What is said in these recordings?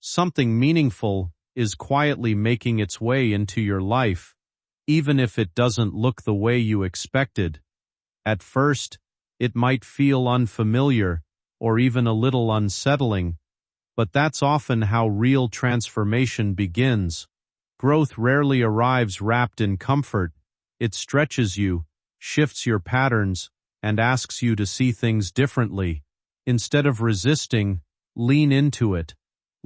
Something meaningful is quietly making its way into your life, even if it doesn't look the way you expected. At first, it might feel unfamiliar or even a little unsettling, but that's often how real transformation begins. Growth rarely arrives wrapped in comfort. It stretches you, shifts your patterns, and asks you to see things differently. Instead of resisting, lean into it.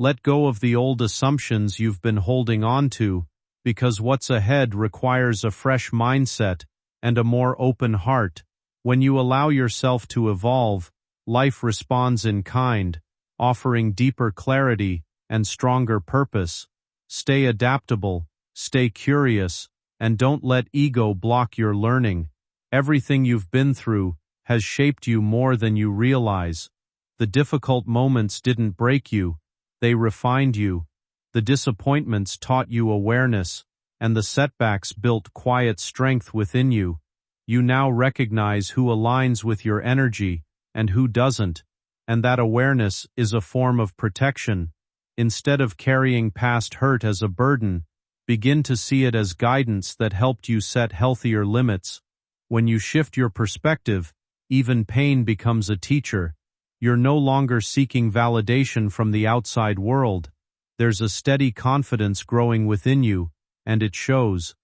Let go of the old assumptions you've been holding on to, because what's ahead requires a fresh mindset and a more open heart. When you allow yourself to evolve, life responds in kind, offering deeper clarity and stronger purpose. Stay adaptable, stay curious, and don't let ego block your learning. Everything you've been through has shaped you more than you realize. The difficult moments didn't break you, they refined you. The disappointments taught you awareness, and the setbacks built quiet strength within you. You now recognize who aligns with your energy and who doesn't, and that awareness is a form of protection. Instead of carrying past hurt as a burden, begin to see it as guidance that helped you set healthier limits. When you shift your perspective, even pain becomes a teacher. You're no longer seeking validation from the outside world. There's a steady confidence growing within you, and it shows.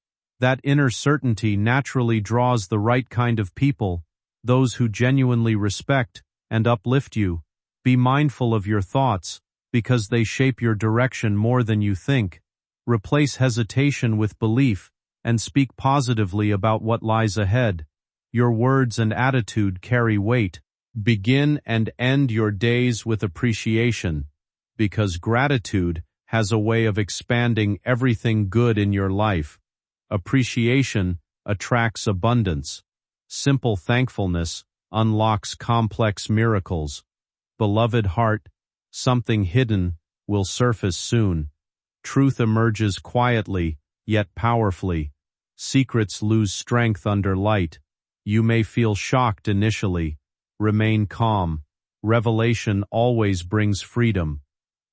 That inner certainty naturally draws the right kind of people, those who genuinely respect and uplift you. Be mindful of your thoughts, because they shape your direction more than you think. Replace hesitation with belief, and speak positively about what lies ahead. Your words and attitude carry weight. Begin and end your days with appreciation, because gratitude has a way of expanding everything good in your life. Appreciation attracts abundance. Simple thankfulness unlocks complex miracles. Beloved heart, something hidden will surface soon. Truth emerges quietly, yet powerfully. Secrets lose strength under light. You may feel shocked initially. Remain calm. Revelation always brings freedom.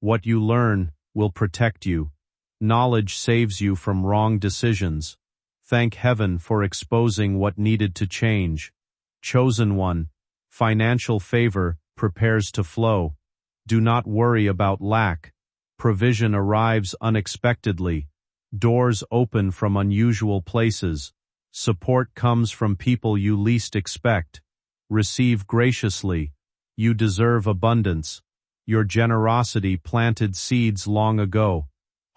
What you learn will protect you. Knowledge saves you from wrong decisions. Thank heaven for exposing what needed to change. Chosen one, financial favor prepares to flow. Do not worry about lack. Provision arrives unexpectedly. Doors open from unusual places. Support comes from people you least expect. Receive graciously. You deserve abundance. Your generosity planted seeds long ago.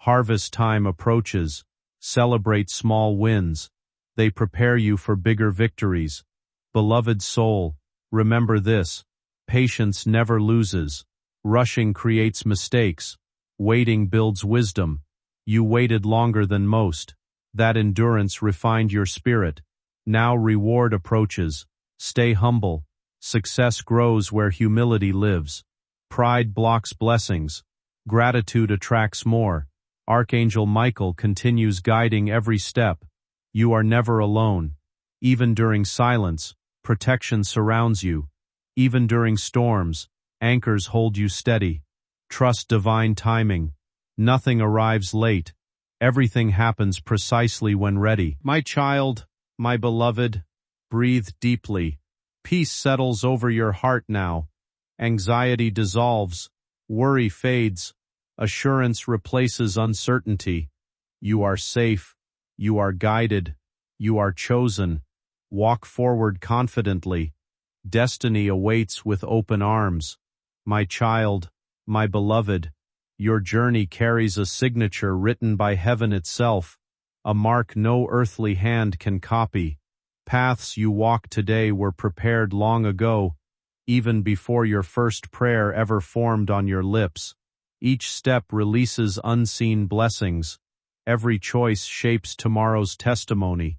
Harvest time approaches. Celebrate small wins. They prepare you for bigger victories. Beloved soul, remember this. Patience never loses. Rushing creates mistakes. Waiting builds wisdom. You waited longer than most. That endurance refined your spirit. Now reward approaches. Stay humble. Success grows where humility lives. Pride blocks blessings. Gratitude attracts more. Archangel Michael continues guiding every step. You are never alone. Even during silence, protection surrounds you. Even during storms, anchors hold you steady. Trust divine timing. Nothing arrives late. Everything happens precisely when ready. My child, my beloved, breathe deeply. Peace settles over your heart now. Anxiety dissolves. Worry fades. Assurance replaces uncertainty. You are safe. You are guided. You are chosen. Walk forward confidently. Destiny awaits with open arms. My child, my beloved, your journey carries a signature written by heaven itself, a mark no earthly hand can copy. Paths you walk today were prepared long ago, even before your first prayer ever formed on your lips. Each step releases unseen blessings. Every choice shapes tomorrow's testimony.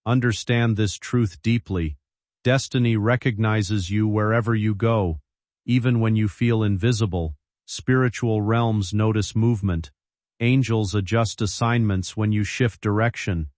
Understand this truth deeply. Destiny recognizes you wherever you go. Even when you feel invisible, spiritual realms notice movement. Angels adjust assignments when you shift direction.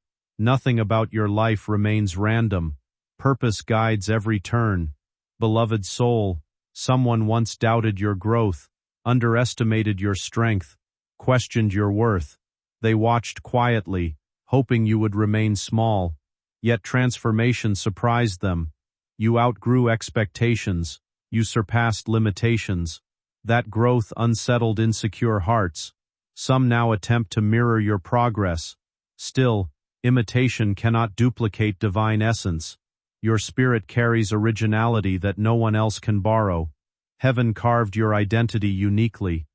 Nothing about your life remains random. Purpose guides every turn. Beloved soul, someone once doubted your growth, underestimated your strength, questioned your worth. They watched quietly, hoping you would remain small. Yet transformation surprised them. You outgrew expectations. You surpassed limitations. That growth unsettled insecure hearts. Some now attempt to mirror your progress. Still, imitation cannot duplicate divine essence. Your spirit carries originality that no one else can borrow. Heaven carved your identity uniquely.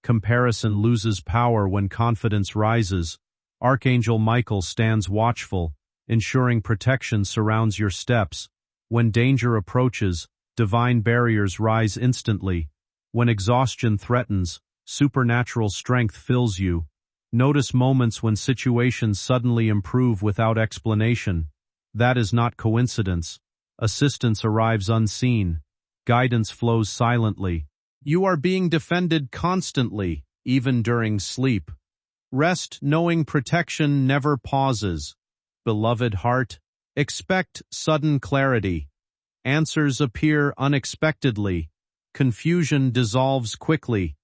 Comparison loses power when confidence rises. Archangel Michael stands watchful, ensuring protection surrounds your steps. When danger approaches, divine barriers rise instantly. When exhaustion threatens, supernatural strength fills you. Notice moments when situations suddenly improve without explanation. That is not coincidence. Assistance arrives unseen. Guidance flows silently. You are being defended constantly, even during sleep. Rest knowing protection never pauses. Beloved heart, expect sudden clarity. Answers appear unexpectedly. Confusion dissolves quickly.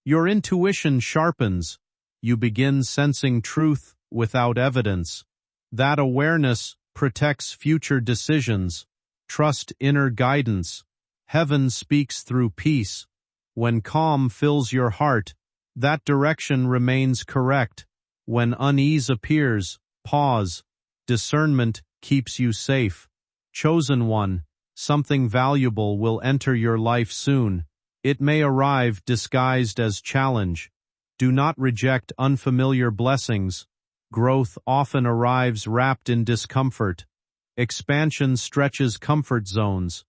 Your intuition sharpens. You begin sensing truth without evidence. That awareness protects future decisions. Trust inner guidance. Heaven speaks through peace. When calm fills your heart, that direction remains correct. When unease appears, pause. Discernment keeps you safe. Chosen one, something valuable will enter your life soon. It may arrive disguised as challenge. Do not reject unfamiliar blessings. Growth often arrives wrapped in discomfort. Expansion stretches comfort zones.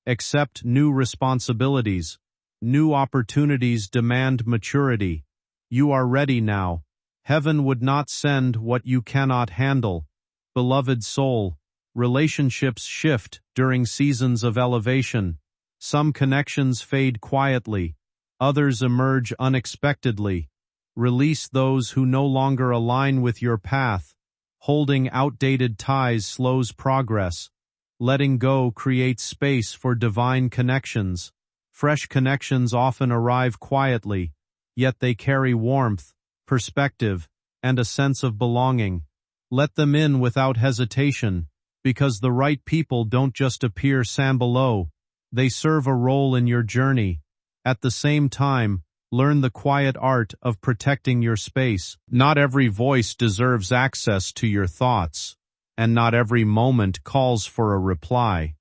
Accept new responsibilities. New opportunities demand maturity. You are ready now. Heaven would not send what you cannot handle. Beloved soul, relationships shift during seasons of elevation. Some connections fade quietly. Others emerge unexpectedly. Release those who no longer align with your path. Holding outdated ties slows progress. Letting go creates space for divine connections. Fresh connections often arrive quietly, yet they carry warmth, perspective, and a sense of belonging. Let them in without hesitation, because the right people don't just appear below, they serve a role in your journey. At the same time, learn the quiet art of protecting your space. Not every voice deserves access to your thoughts, and not every moment calls for a reply.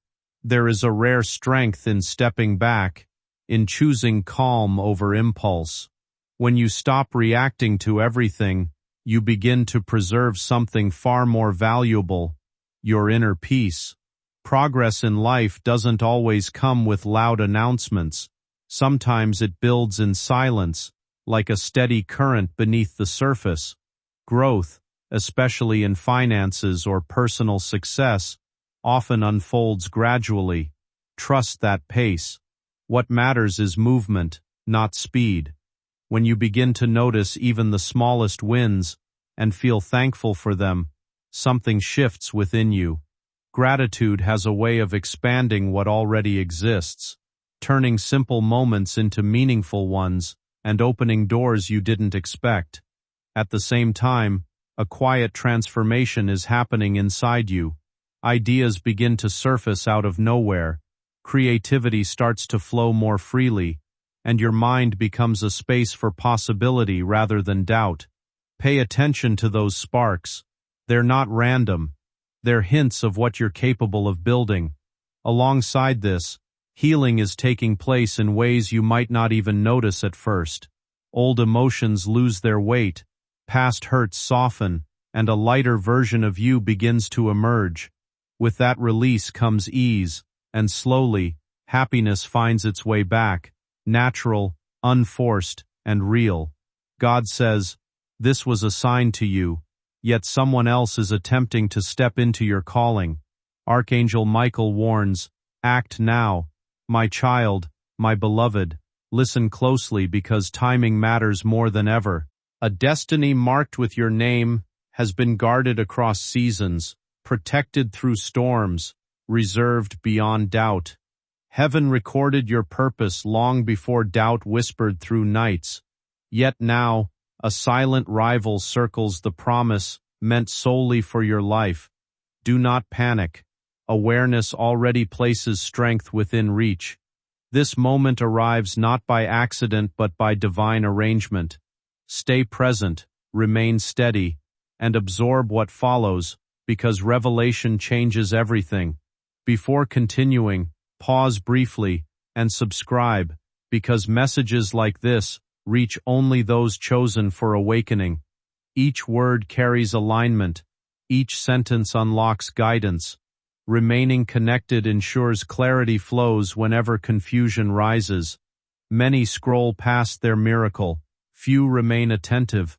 There is a rare strength in stepping back, in choosing calm over impulse. When you stop reacting to everything, you begin to preserve something far more valuable, your inner peace. Progress in life doesn't always come with loud announcements. Sometimes it builds in silence, like a steady current beneath the surface. Growth, especially in finances or personal success, often unfolds gradually. Trust that pace. What matters is movement, not speed. When you begin to notice even the smallest wins and feel thankful for them, something shifts within you. Gratitude has a way of expanding what already exists, turning simple moments into meaningful ones and opening doors you didn't expect. At the same time, a quiet transformation is happening inside you. Ideas begin to surface out of nowhere. Creativity starts to flow more freely, and your mind becomes a space for possibility rather than doubt. Pay attention to those sparks. They're not random. They're hints of what you're capable of building. Alongside this, healing is taking place in ways you might not even notice at first. Old emotions lose their weight, past hurts soften, and a lighter version of you begins to emerge. With that release comes ease, and slowly, happiness finds its way back, natural, unforced, and real. God says, "This was assigned to you," yet someone else is attempting to step into your calling. Archangel Michael warns, "Act now, my child, my beloved. Listen closely because timing matters more than ever. A destiny marked with your name has been guarded across seasons, protected through storms, reserved beyond doubt. Heaven recorded your purpose long before doubt whispered through nights. Yet now, a silent rival circles the promise meant solely for your life. Do not panic. Awareness already places strength within reach. This moment arrives not by accident but by divine arrangement. Stay present, remain steady, and absorb what follows, because revelation changes everything. Before continuing, pause briefly and subscribe, because messages like this reach only those chosen for awakening. Each word carries alignment. Each sentence unlocks guidance. Remaining connected ensures clarity flows whenever confusion rises. Many scroll past their miracle. Few remain attentive.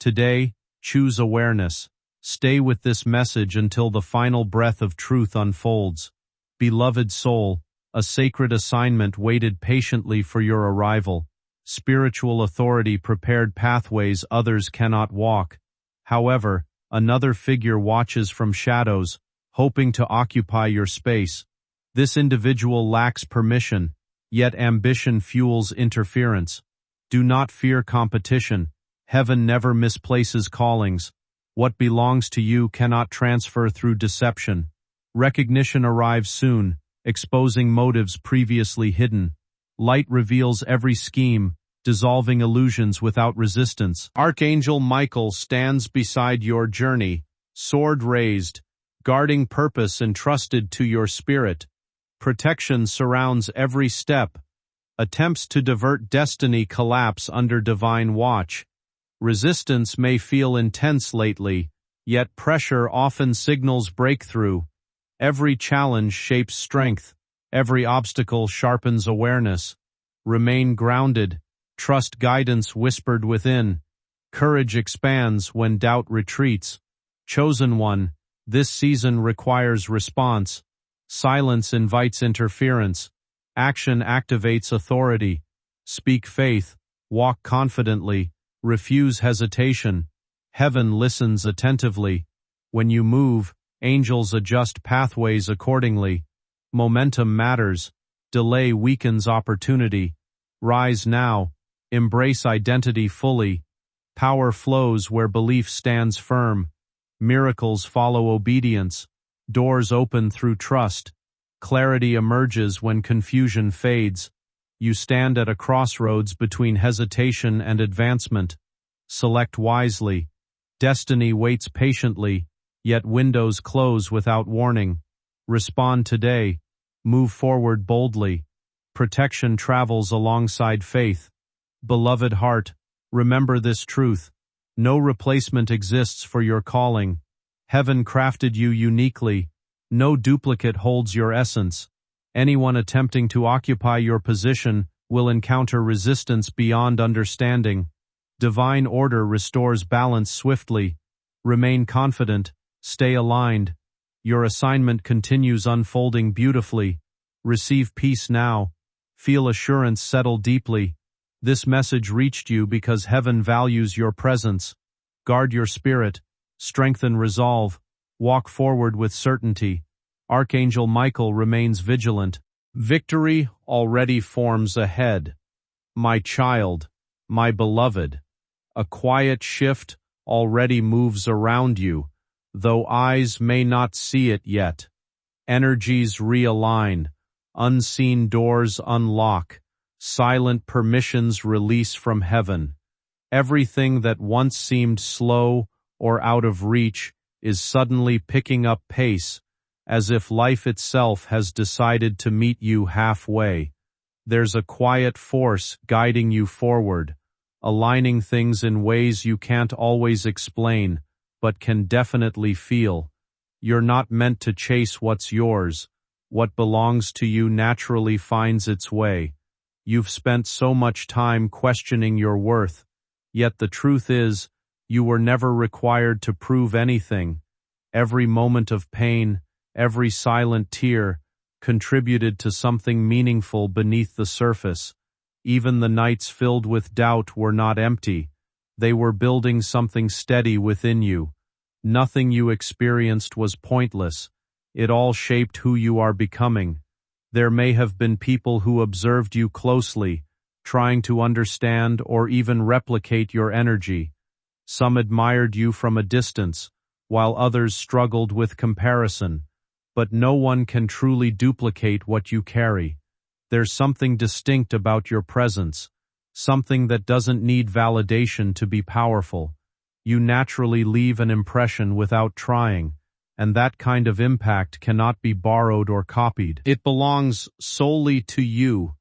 Today, choose awareness. Stay with this message until the final breath of truth unfolds. Beloved soul, a sacred assignment waited patiently for your arrival. Spiritual authority prepared pathways others cannot walk. However, another figure watches from shadows, hoping to occupy your space. This individual lacks permission, yet ambition fuels interference. Do not fear competition. Heaven never misplaces callings. What belongs to you cannot transfer through deception. Recognition arrives soon, exposing motives previously hidden. Light reveals every scheme, dissolving illusions without resistance. Archangel Michael stands beside your journey, sword raised, guarding purpose entrusted to your spirit. Protection surrounds every step. Attempts to divert destiny collapse under divine watch. Resistance may feel intense lately, yet pressure often signals breakthrough. Every challenge shapes strength. Every obstacle sharpens awareness. Remain grounded. Trust guidance whispered within. Courage expands when doubt retreats. Chosen one, this season requires response. Silence invites interference. Action activates authority. Speak faith. Walk confidently. Refuse hesitation. Heaven listens attentively. When you move, angels adjust pathways accordingly. Momentum matters. Delay weakens opportunity. Rise now. Embrace identity fully. Power flows where belief stands firm. Miracles follow obedience. Doors open through trust. Clarity emerges when confusion fades. You stand at a crossroads between hesitation and advancement. Select wisely. Destiny waits patiently, yet windows close without warning. Respond today. Move forward boldly. Protection travels alongside faith. Beloved heart, remember this truth. No replacement exists for your calling. Heaven crafted you uniquely. No duplicate holds your essence. Anyone attempting to occupy your position will encounter resistance beyond understanding. Divine order restores balance swiftly. Remain confident. Stay aligned. Your assignment continues unfolding beautifully. Receive peace now. Feel assurance settle deeply. This message reached you because heaven values your presence. Guard your spirit. Strengthen resolve. Walk forward with certainty. Archangel Michael remains vigilant. Victory already forms ahead. My child, my beloved, a quiet shift already moves around you, though eyes may not see it yet. Energies realign. Unseen doors unlock. Silent permissions release from heaven. Everything that once seemed slow or out of reach is suddenly picking up pace, as if life itself has decided to meet you halfway. There's a quiet force guiding you forward, aligning things in ways you can't always explain, but can definitely feel. You're not meant to chase what's yours. What belongs to you naturally finds its way. You've spent so much time questioning your worth, yet the truth is, you were never required to prove anything. Every moment of pain, every silent tear, contributed to something meaningful beneath the surface. Even the nights filled with doubt were not empty. They were building something steady within you. Nothing you experienced was pointless. It all shaped who you are becoming. There may have been people who observed you closely, trying to understand or even replicate your energy. Some admired you from a distance, while others struggled with comparison. But no one can truly duplicate what you carry. There's something distinct about your presence, something that doesn't need validation to be powerful. You naturally leave an impression without trying, and that kind of impact cannot be borrowed or copied. It belongs solely to you.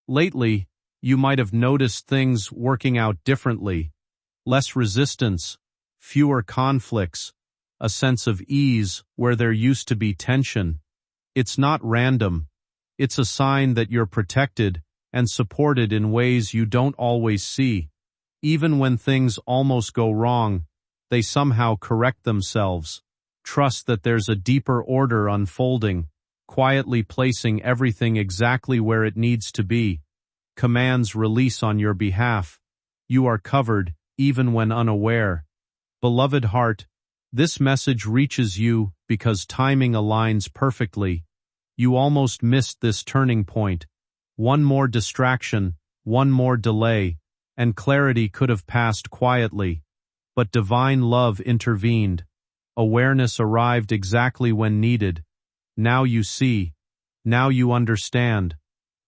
Lately, you might have noticed things working out differently. Less resistance, fewer conflicts, a sense of ease where there used to be tension. It's not random. It's a sign that you're protected and supported in ways you don't always see. Even when things almost go wrong, they somehow correct themselves. Trust that there's a deeper order unfolding, quietly placing everything exactly where it needs to be. Commands release on your behalf. You are covered, even when unaware. Beloved heart, this message reaches you because timing aligns perfectly. You almost missed this turning point. One more distraction, one more delay, and clarity could have passed quietly. But divine love intervened. Awareness arrived exactly when needed. Now you see. Now you understand.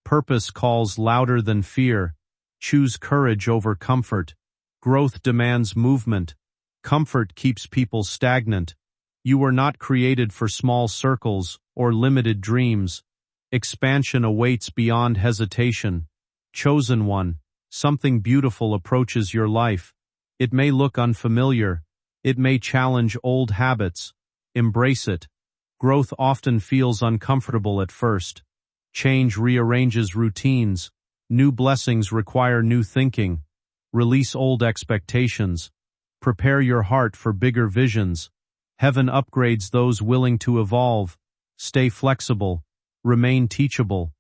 Purpose calls louder than fear. Choose courage over comfort. Growth demands movement. Comfort keeps people stagnant. You were not created for small circles or limited dreams. Expansion awaits beyond hesitation. Chosen one, something beautiful approaches your life. It may look unfamiliar. It may challenge old habits. Embrace it. Growth often feels uncomfortable at first. Change rearranges routines. New blessings require new thinking. Release old expectations. Prepare your heart for bigger visions. Heaven upgrades those willing to evolve. Stay flexible. Remain teachable.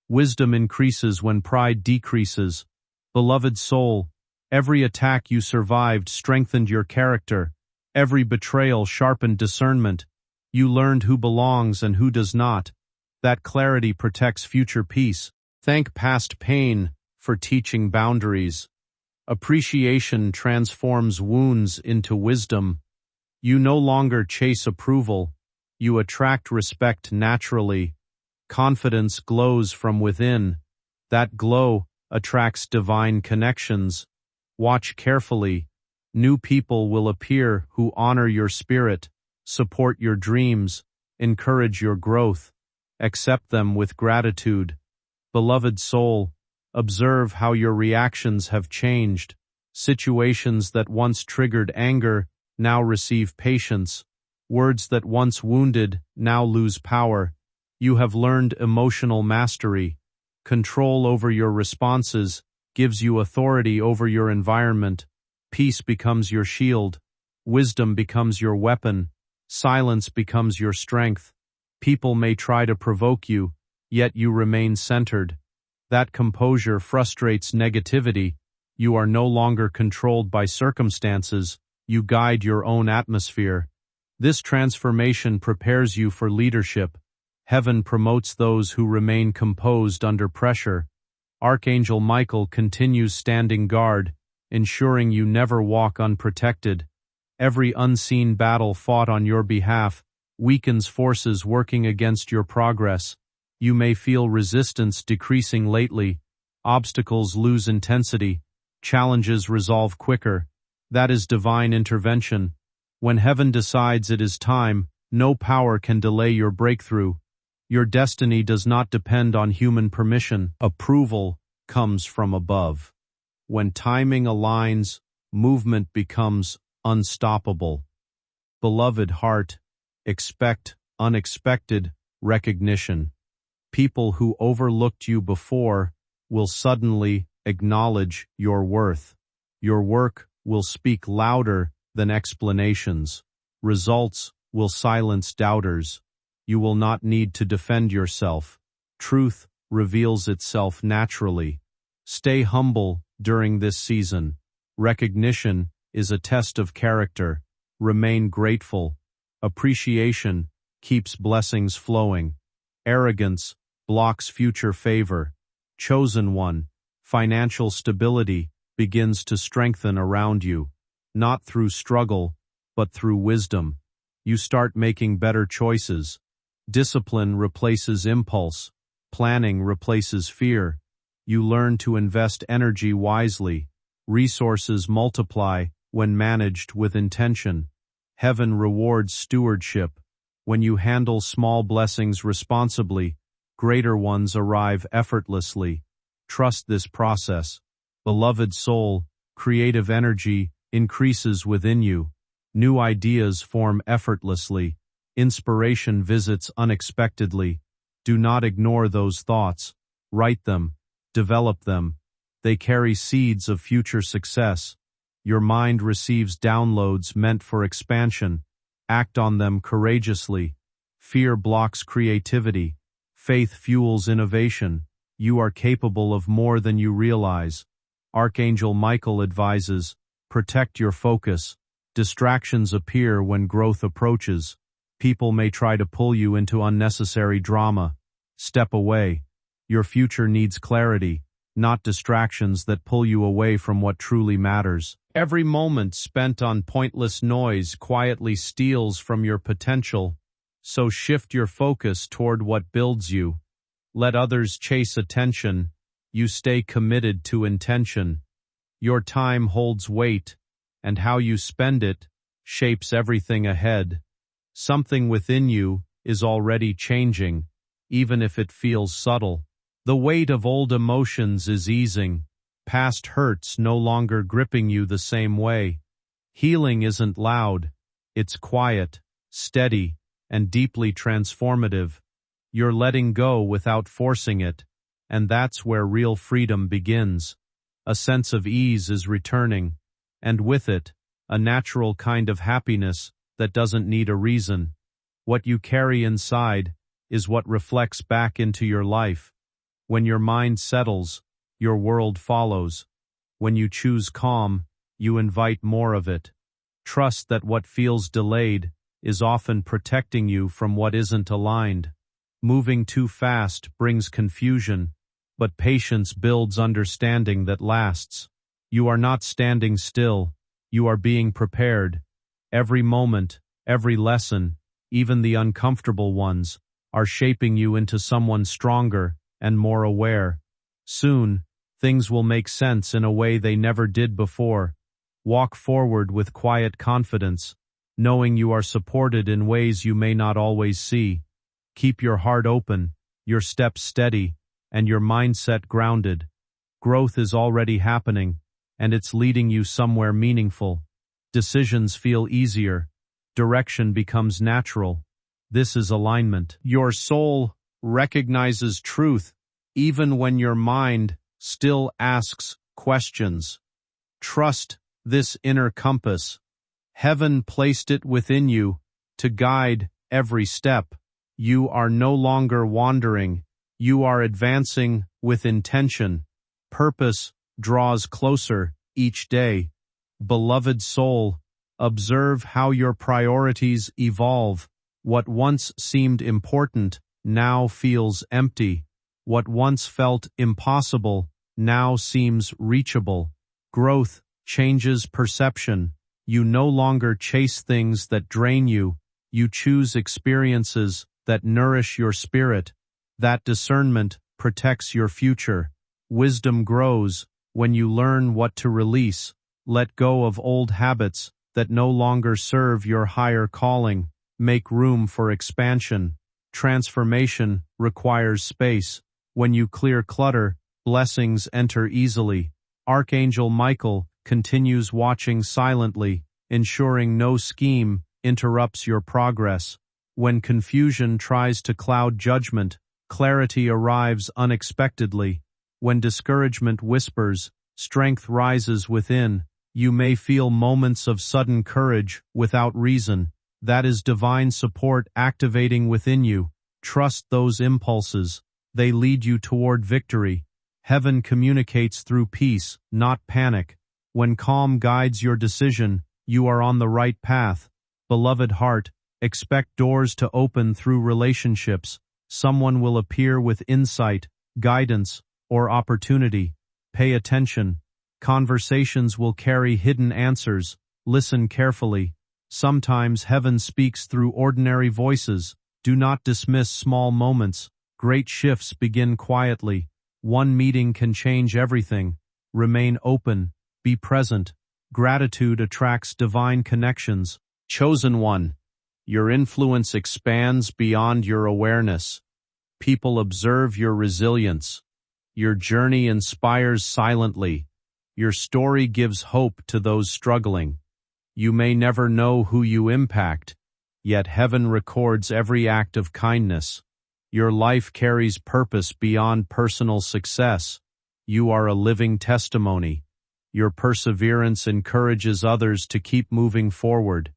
Wisdom increases when pride decreases. Beloved soul, every attack you survived strengthened your character. Every betrayal sharpened discernment. You learned who belongs and who does not. That clarity protects future peace. Thank past pain for teaching boundaries. Appreciation transforms wounds into wisdom. You no longer chase approval. You attract respect naturally. Confidence glows from within. That glow attracts divine connections. Watch carefully. New people will appear who honor your spirit, support your dreams, encourage your growth. Accept them with gratitude. Beloved soul, observe how your reactions have changed. Situations that once triggered anger now receive patience. Words that once wounded now lose power. You have learned emotional mastery. Control over your responses gives you authority over your environment. Peace becomes your shield. Wisdom becomes your weapon. Silence becomes your strength. People may try to provoke you, yet you remain centered. That composure frustrates negativity. You are no longer controlled by circumstances. You guide your own atmosphere. This transformation prepares you for leadership. Heaven promotes those who remain composed under pressure. Archangel Michael continues standing guard, ensuring you never walk unprotected. Every unseen battle fought on your behalf weakens forces working against your progress. You may feel resistance decreasing lately. Obstacles lose intensity. Challenges resolve quicker. That is divine intervention. When heaven decides it is time, no power can delay your breakthrough. Your destiny does not depend on human permission. Approval comes from above. When timing aligns, movement becomes unstoppable. Beloved heart, expect unexpected recognition. People who overlooked you before will suddenly acknowledge your worth. Your work will speak louder than explanations. Results will silence doubters. You will not need to defend yourself. Truth reveals itself naturally. Stay humble during this season. Recognition is a test of character. Remain grateful. Appreciation keeps blessings flowing. Arrogance blocks future favor. Chosen one, financial stability begins to strengthen around you, not through struggle, but through wisdom. You start making better choices. Discipline replaces impulse. Planning replaces fear. You learn to invest energy wisely. Resources multiply when managed with intention. Heaven rewards stewardship. When you handle small blessings responsibly, greater ones arrive effortlessly. Trust this process. Beloved soul, creative energy increases within you. New ideas form effortlessly. Inspiration visits unexpectedly. Do not ignore those thoughts. Write them. Develop them. They carry seeds of future success. Your mind receives downloads meant for expansion. Act on them courageously. Fear blocks creativity. Faith fuels innovation. You are capable of more than you realize. Archangel Michael advises, protect your focus. Distractions appear when growth approaches. People may try to pull you into unnecessary drama. Step away. Your future needs clarity, not distractions that pull you away from what truly matters. Every moment spent on pointless noise quietly steals from your potential, so shift your focus toward what builds you. Let others chase attention. You stay committed to intention. Your time holds weight, and how you spend it shapes everything ahead. Something within you is already changing, even if it feels subtle. The weight of old emotions is easing. Past hurts no longer gripping you the same way. Healing isn't loud. It's quiet, steady, and deeply transformative. You're letting go without forcing it, and that's where real freedom begins. A sense of ease is returning, and with it, a natural kind of happiness that doesn't need a reason. What you carry inside is what reflects back into your life. When your mind settles, your world follows. When you choose calm, you invite more of it. Trust that what feels delayed is often protecting you from what isn't aligned. Moving too fast brings confusion, but patience builds understanding that lasts. You are not standing still, you are being prepared. Every moment, every lesson, even the uncomfortable ones, are shaping you into someone stronger and more aware. Soon, things will make sense in a way they never did before. Walk forward with quiet confidence, knowing you are supported in ways you may not always see. Keep your heart open, your steps steady, and your mindset grounded. Growth is already happening, and it's leading you somewhere meaningful. Decisions feel easier. Direction becomes natural. This is alignment. Your soul recognizes truth, even when your mind still asks questions. Trust this inner compass. Heaven placed it within you to guide every step. You are no longer wandering. You are advancing with intention. Purpose draws closer each day. Beloved soul, observe how your priorities evolve. What once seemed important now feels empty. What once felt impossible now seems reachable. Growth changes perception. You no longer chase things that drain you. You choose experiences that nourish your spirit. That discernment protects your future. Wisdom grows when you learn what to release. Let go of old habits that no longer serve your higher calling. Make room for expansion. Transformation requires space. When you clear clutter, blessings enter easily. Archangel Michael continues watching silently, ensuring no scheme interrupts your progress. When confusion tries to cloud judgment, clarity arrives unexpectedly. When discouragement whispers, strength rises within. You may feel moments of sudden courage without reason. That is divine support activating within you. Trust those impulses. They lead you toward victory. Heaven communicates through peace, not panic. When calm guides your decision, you are on the right path. Beloved heart, expect doors to open through relationships. Someone will appear with insight, guidance, or opportunity. Pay attention. Conversations will carry hidden answers. Listen carefully. Sometimes heaven speaks through ordinary voices. Do not dismiss small moments. Great shifts begin quietly. One meeting can change everything. Remain open. Be present. Gratitude attracts divine connections. Chosen one. Your influence expands beyond your awareness. People observe your resilience. Your journey inspires silently. Your story gives hope to those struggling. You may never know who you impact, yet heaven records every act of kindness. Your life carries purpose beyond personal success. You are a living testimony. Your perseverance encourages others to keep moving forward.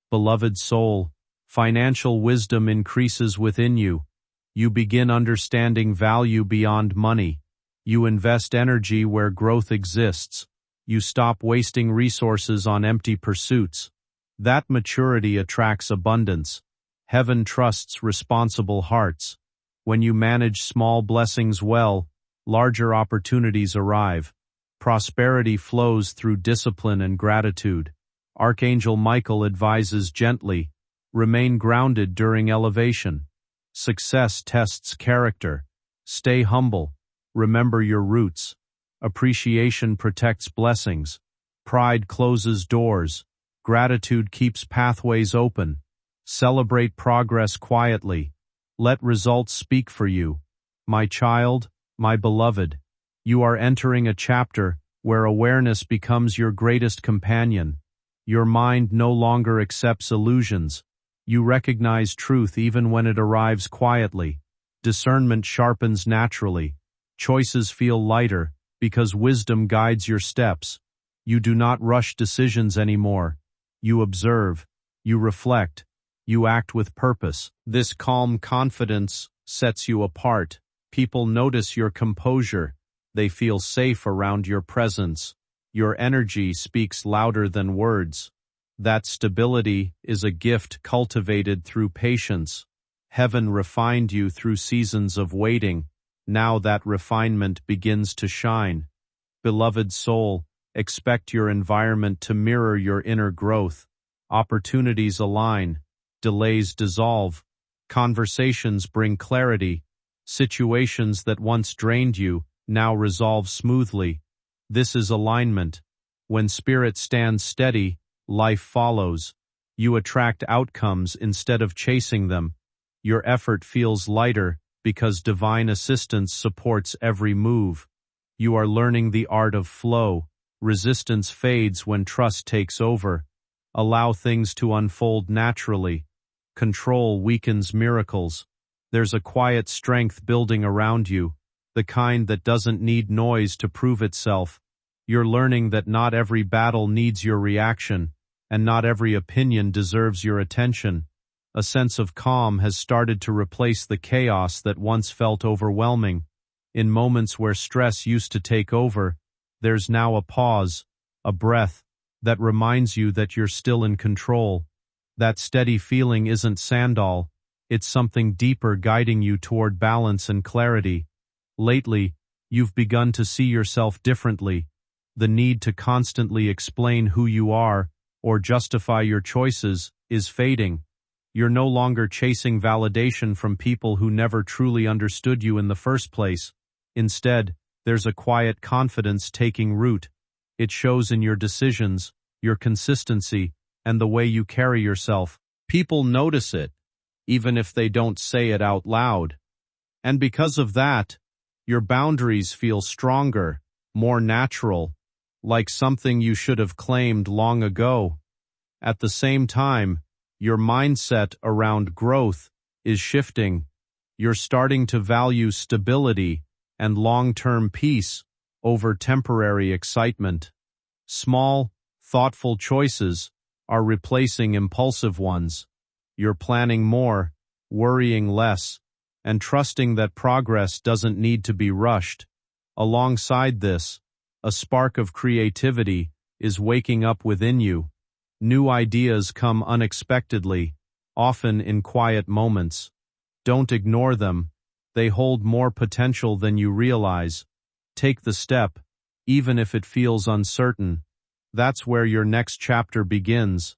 Beloved soul, financial wisdom increases within you. You begin understanding value beyond money. You invest energy where growth exists. You stop wasting resources on empty pursuits. That maturity attracts abundance. Heaven trusts responsible hearts. When you manage small blessings well, larger opportunities arrive. Prosperity flows through discipline and gratitude. Archangel Michael advises gently, remain grounded during elevation. Success tests character. Stay humble. Remember your roots. Appreciation protects blessings. Pride closes doors. Gratitude keeps pathways open. Celebrate progress quietly. Let results speak for you. My child, my beloved, you are entering a chapter where awareness becomes your greatest companion. Your mind no longer accepts illusions. You recognize truth even when it arrives quietly. Discernment sharpens naturally. Choices feel lighter because wisdom guides your steps. You do not rush decisions anymore. You observe. You reflect. You act with purpose. This calm confidence sets you apart. People notice your composure. They feel safe around your presence. Your energy speaks louder than words. That stability is a gift cultivated through patience. Heaven refined you through seasons of waiting. Now that refinement begins to shine. Beloved soul, expect your environment to mirror your inner growth. Opportunities align. Delays dissolve. Conversations bring clarity. Situations that once drained you now resolve smoothly. This is alignment. When spirit stands steady, life follows. You attract outcomes instead of chasing them. Your effort feels lighter because divine assistance supports every move. You are learning the art of flow. Resistance fades when trust takes over. Allow things to unfold naturally. Control weakens miracles. There's a quiet strength building around you, the kind that doesn't need noise to prove itself. You're learning that not every battle needs your reaction, and not every opinion deserves your attention. A sense of calm has started to replace the chaos that once felt overwhelming. In moments where stress used to take over, there's now a pause, a breath, that reminds you that you're still in control. That steady feeling isn't sandal, it's something deeper guiding you toward balance and clarity. Lately, you've begun to see yourself differently. The need to constantly explain who you are, or justify your choices, is fading. You're no longer chasing validation from people who never truly understood you in the first place. Instead, there's a quiet confidence taking root. It shows in your decisions, your consistency, and the way you carry yourself. People notice it, even if they don't say it out loud. And because of that, your boundaries feel stronger, more natural, like something you should have claimed long ago. At the same time, your mindset around growth is shifting. You're starting to value stability and long-term peace over temporary excitement. Small, thoughtful choices are replacing impulsive ones. You're planning more, worrying less, and trusting that progress doesn't need to be rushed. Alongside this, a spark of creativity is waking up within you. New ideas come unexpectedly, often in quiet moments. Don't ignore them. They hold more potential than you realize. Take the step, even if it feels uncertain. That's where your next chapter begins.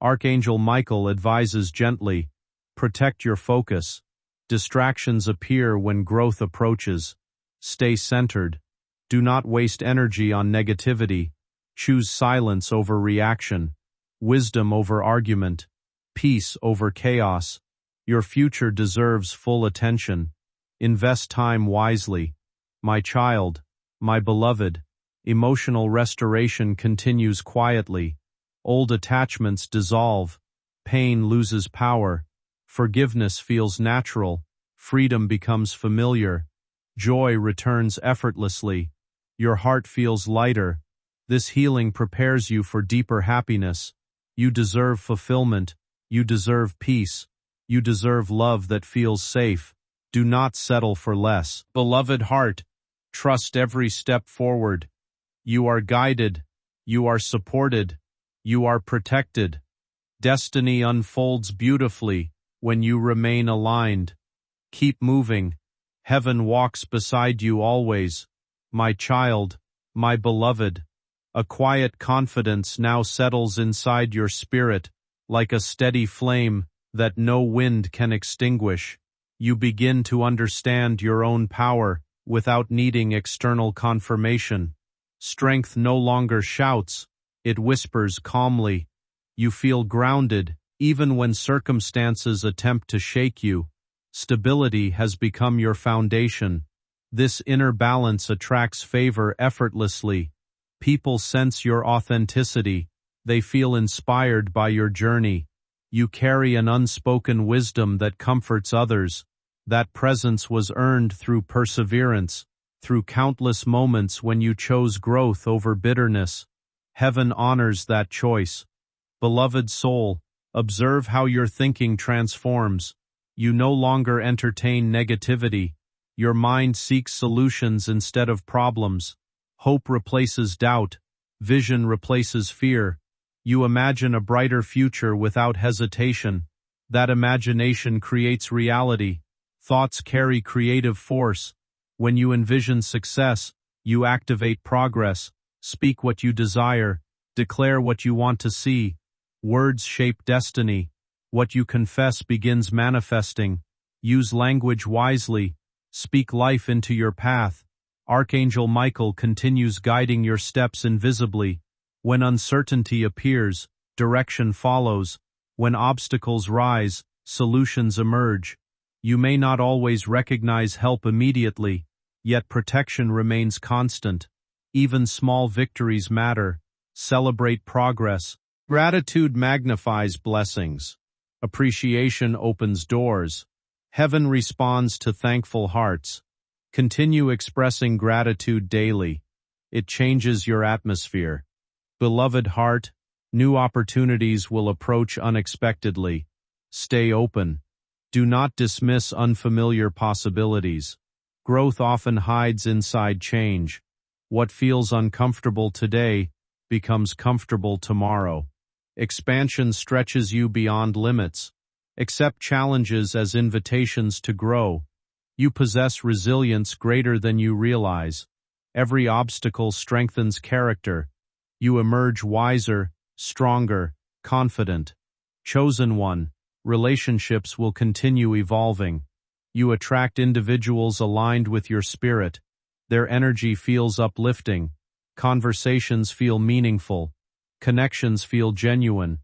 Archangel Michael advises gently, protect your focus. Distractions appear when growth approaches. Stay centered. Do not waste energy on negativity. Choose silence over reaction, wisdom over argument, peace over chaos. Your future deserves full attention. Invest time wisely. My child, my beloved, emotional restoration continues quietly. Old attachments dissolve. Pain loses power. Forgiveness feels natural. Freedom becomes familiar. Joy returns effortlessly. Your heart feels lighter. This healing prepares you for deeper happiness. You deserve fulfillment. You deserve peace. You deserve love that feels safe. Do not settle for less. Beloved heart, trust every step forward. You are guided. You are supported. You are protected. Destiny unfolds beautifully when you remain aligned. Keep moving. Heaven walks beside you always. My child, my beloved. A quiet confidence now settles inside your spirit, like a steady flame that no wind can extinguish. You begin to understand your own power without needing external confirmation. Strength no longer shouts, it whispers calmly. You feel grounded, even when circumstances attempt to shake you. Stability has become your foundation. This inner balance attracts favor effortlessly. People sense your authenticity. They feel inspired by your journey. You carry an unspoken wisdom that comforts others. That presence was earned through perseverance, through countless moments when you chose growth over bitterness. Heaven honors that choice. Beloved soul, observe how your thinking transforms. You no longer entertain negativity. Your mind seeks solutions instead of problems. Hope replaces doubt. Vision replaces fear. You imagine a brighter future without hesitation. That imagination creates reality. Thoughts carry creative force. When you envision success, you activate progress. Speak what you desire. Declare what you want to see. Words shape destiny. What you confess begins manifesting. Use language wisely. Speak life into your path. Archangel Michael continues guiding your steps invisibly. When uncertainty appears, direction follows. When obstacles rise, solutions emerge. You may not always recognize help immediately, yet protection remains constant. Even small victories matter. Celebrate progress. Gratitude magnifies blessings. Appreciation opens doors. Heaven responds to thankful hearts. Continue expressing gratitude daily. It changes your atmosphere. Beloved heart, new opportunities will approach unexpectedly. Stay open. Do not dismiss unfamiliar possibilities. Growth often hides inside change. What feels uncomfortable today becomes comfortable tomorrow. Expansion stretches you beyond limits. Accept challenges as invitations to grow. You possess resilience greater than you realize. Every obstacle strengthens character. You emerge wiser, stronger, confident. Chosen one, relationships will continue evolving. You attract individuals aligned with your spirit. Their energy feels uplifting. Conversations feel meaningful. Connections feel genuine.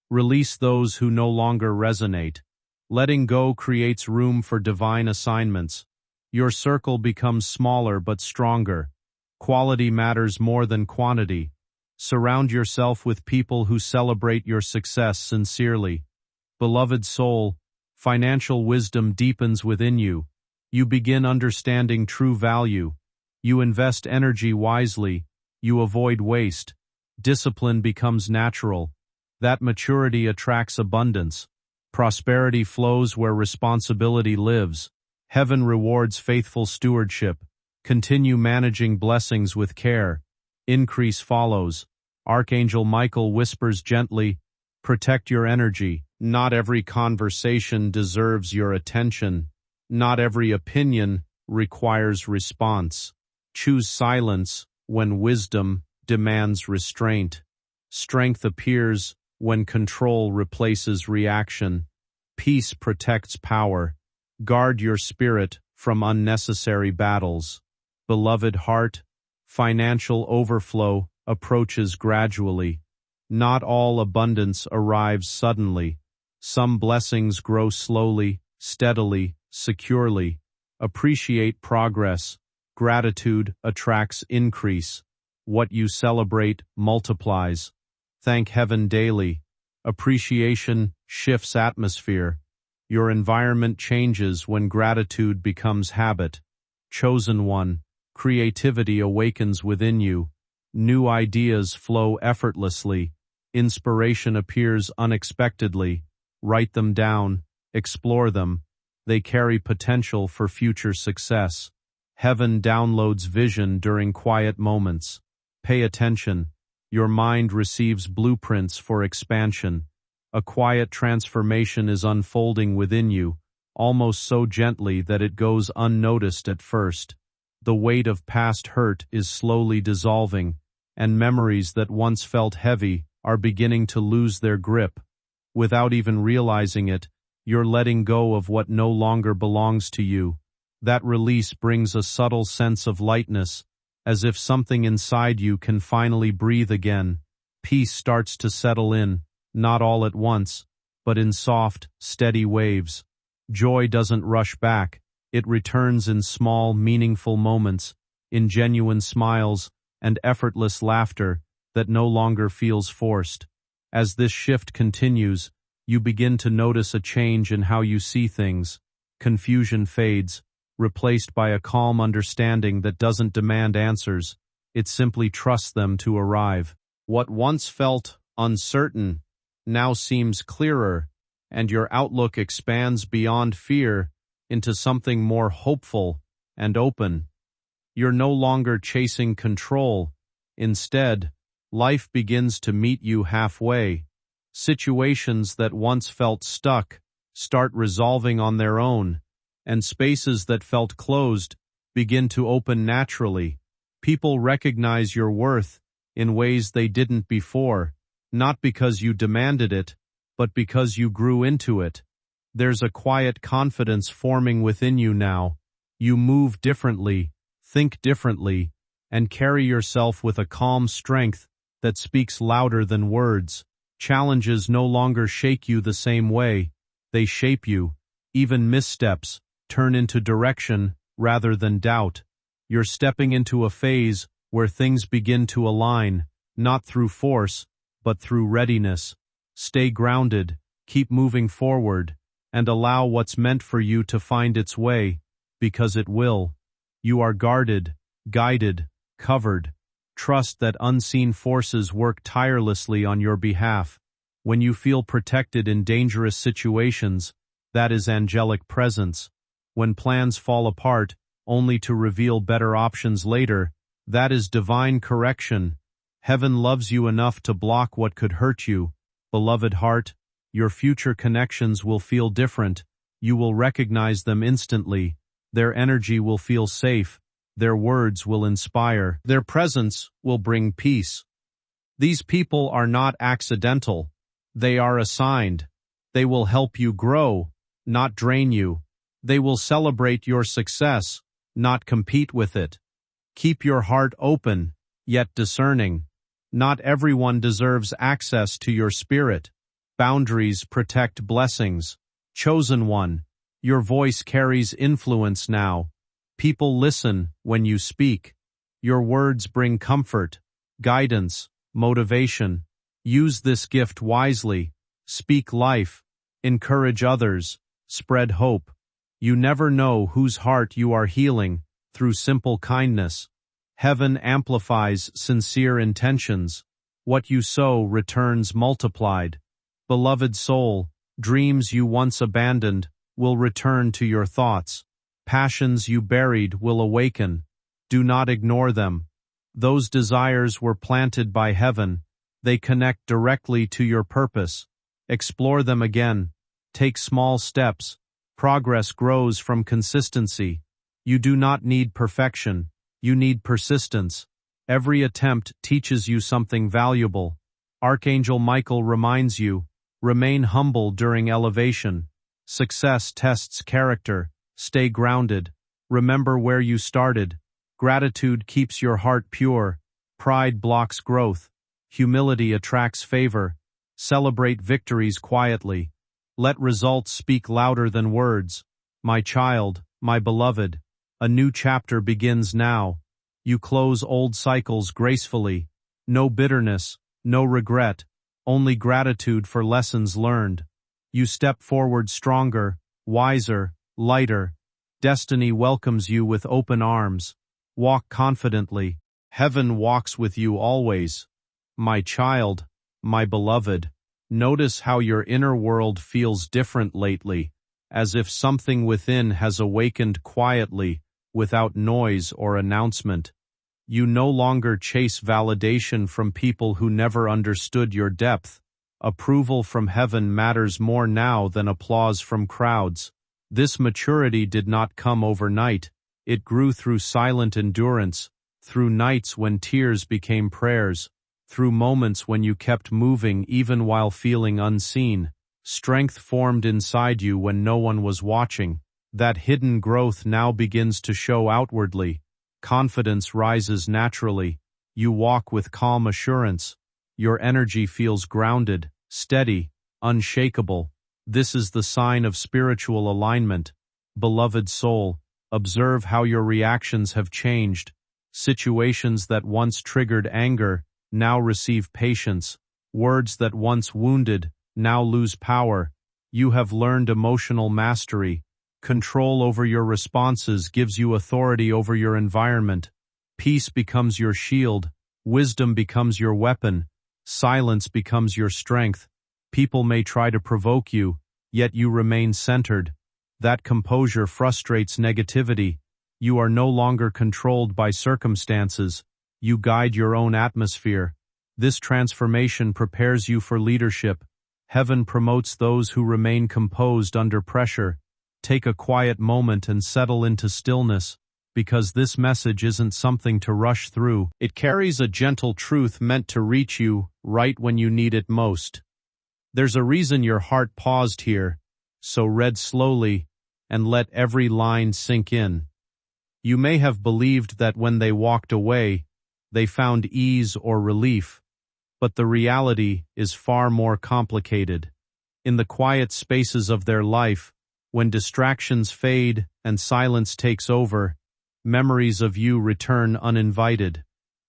Release those who no longer resonate. Letting go creates room for divine assignments. Your circle becomes smaller but stronger. Quality matters more than quantity. Surround yourself with people who celebrate your success sincerely. Beloved soul, financial wisdom deepens within you. You begin understanding true value. You invest energy wisely. You avoid waste. Discipline becomes natural. That maturity attracts abundance. Prosperity flows where responsibility lives. Heaven rewards faithful stewardship. Continue managing blessings with care. Increase follows. Archangel Michael whispers gently, protect your energy. Not every conversation deserves your attention. Not every opinion requires response. Choose silence when wisdom demands restraint. Strength appears when control replaces reaction. Peace protects power. Guard your spirit from unnecessary battles. Beloved heart, financial overflow approaches gradually. Not all abundance arrives suddenly. Some blessings grow slowly, steadily, securely. Appreciate progress. Gratitude attracts increase. What you celebrate multiplies. Thank heaven daily. Appreciation shifts atmosphere. Your environment changes when gratitude becomes habit. Chosen one, creativity awakens within you. New ideas flow effortlessly. Inspiration appears unexpectedly. Write them down. Explore them. They carry potential for future success. Heaven downloads vision during quiet moments. Pay attention. Your mind receives blueprints for expansion. A quiet transformation is unfolding within you, almost so gently that it goes unnoticed at first. The weight of past hurt is slowly dissolving, and memories that once felt heavy are beginning to lose their grip. Without even realizing it, you're letting go of what no longer belongs to you. That release brings a subtle sense of lightness, as if something inside you can finally breathe again. Peace starts to settle in, not all at once, but in soft, steady waves. Joy doesn't rush back. It returns in small, meaningful moments, in genuine smiles and effortless laughter that no longer feels forced. As this shift continues, you begin to notice a change in how you see things. Confusion fades, replaced by a calm understanding that doesn't demand answers. It simply trusts them to arrive. What once felt uncertain now seems clearer, and your outlook expands beyond fear into something more hopeful and open. You're no longer chasing control. Instead, life begins to meet you halfway. Situations that once felt stuck start resolving on their own, and spaces that felt closed begin to open naturally. People recognize your worth in ways they didn't before, not because you demanded it, but because you grew into it. There's a quiet confidence forming within you now. You move differently, think differently, and carry yourself with a calm strength that speaks louder than words. Challenges no longer shake you the same way. They shape you. Even missteps turn into direction rather than doubt. You're stepping into a phase where things begin to align, not through force, but through readiness. Stay grounded, keep moving forward, and allow what's meant for you to find its way, because it will. You are guarded, guided, covered. Trust that unseen forces work tirelessly on your behalf. When you feel protected in dangerous situations, that is angelic presence. When plans fall apart, only to reveal better options later, that is divine correction. Heaven loves you enough to block what could hurt you. Beloved heart, your future connections will feel different. You will recognize them instantly. Their energy will feel safe. Their words will inspire. Their presence will bring peace. These people are not accidental. They are assigned. They will help you grow, not drain you. They will celebrate your success, not compete with it. Keep your heart open, yet discerning. Not everyone deserves access to your spirit. Boundaries protect blessings. Chosen one, your voice carries influence now. People listen when you speak. Your words bring comfort, guidance, motivation. Use this gift wisely. Speak life. Encourage others. Spread hope. You never know whose heart you are healing through simple kindness. Heaven amplifies sincere intentions. What you sow returns multiplied. Beloved soul, dreams you once abandoned will return to your thoughts. Passions you buried will awaken. Do not ignore them. Those desires were planted by heaven. They connect directly to your purpose. Explore them again. Take small steps. Progress grows from consistency. You do not need perfection. You need persistence. Every attempt teaches you something valuable. Archangel Michael reminds you, remain humble during elevation. Success tests character. Stay grounded. Remember where you started. Gratitude keeps your heart pure. Pride blocks growth. Humility attracts favor. Celebrate victories quietly. Let results speak louder than words. My child, my beloved, a new chapter begins now. You close old cycles gracefully. No bitterness, no regret, only gratitude for lessons learned. You step forward stronger, wiser, lighter. Destiny welcomes you with open arms. Walk confidently. Heaven walks with you always. My child, my beloved, notice how your inner world feels different lately, as if something within has awakened quietly, without noise or announcement. You no longer chase validation from people who never understood your depth. Approval from heaven matters more now than applause from crowds. This maturity did not come overnight. It grew through silent endurance, through nights when tears became prayers, through moments when you kept moving even while feeling unseen. Strength formed inside you when no one was watching. That hidden growth now begins to show outwardly. Confidence rises naturally. You walk with calm assurance. Your energy feels grounded, steady, unshakable. This is the sign of spiritual alignment. Beloved soul, observe how your reactions have changed. Situations that once triggered anger now receive patience. Words that once wounded now lose power. You have learned emotional mastery. Control over your responses gives you authority over your environment. Peace becomes your shield. Wisdom becomes your weapon. Silence becomes your strength. People may try to provoke you, yet you remain centered. That composure frustrates negativity. You are no longer controlled by circumstances. You guide your own atmosphere. This transformation prepares you for leadership. Heaven promotes those who remain composed under pressure. Take a quiet moment and settle into stillness, because this message isn't something to rush through. It carries a gentle truth meant to reach you right when you need it most. There's a reason your heart paused here, so read slowly and let every line sink in. You may have believed that when they walked away, they found ease or relief, but the reality is far more complicated. In the quiet spaces of their life, when distractions fade and silence takes over, memories of you return uninvited.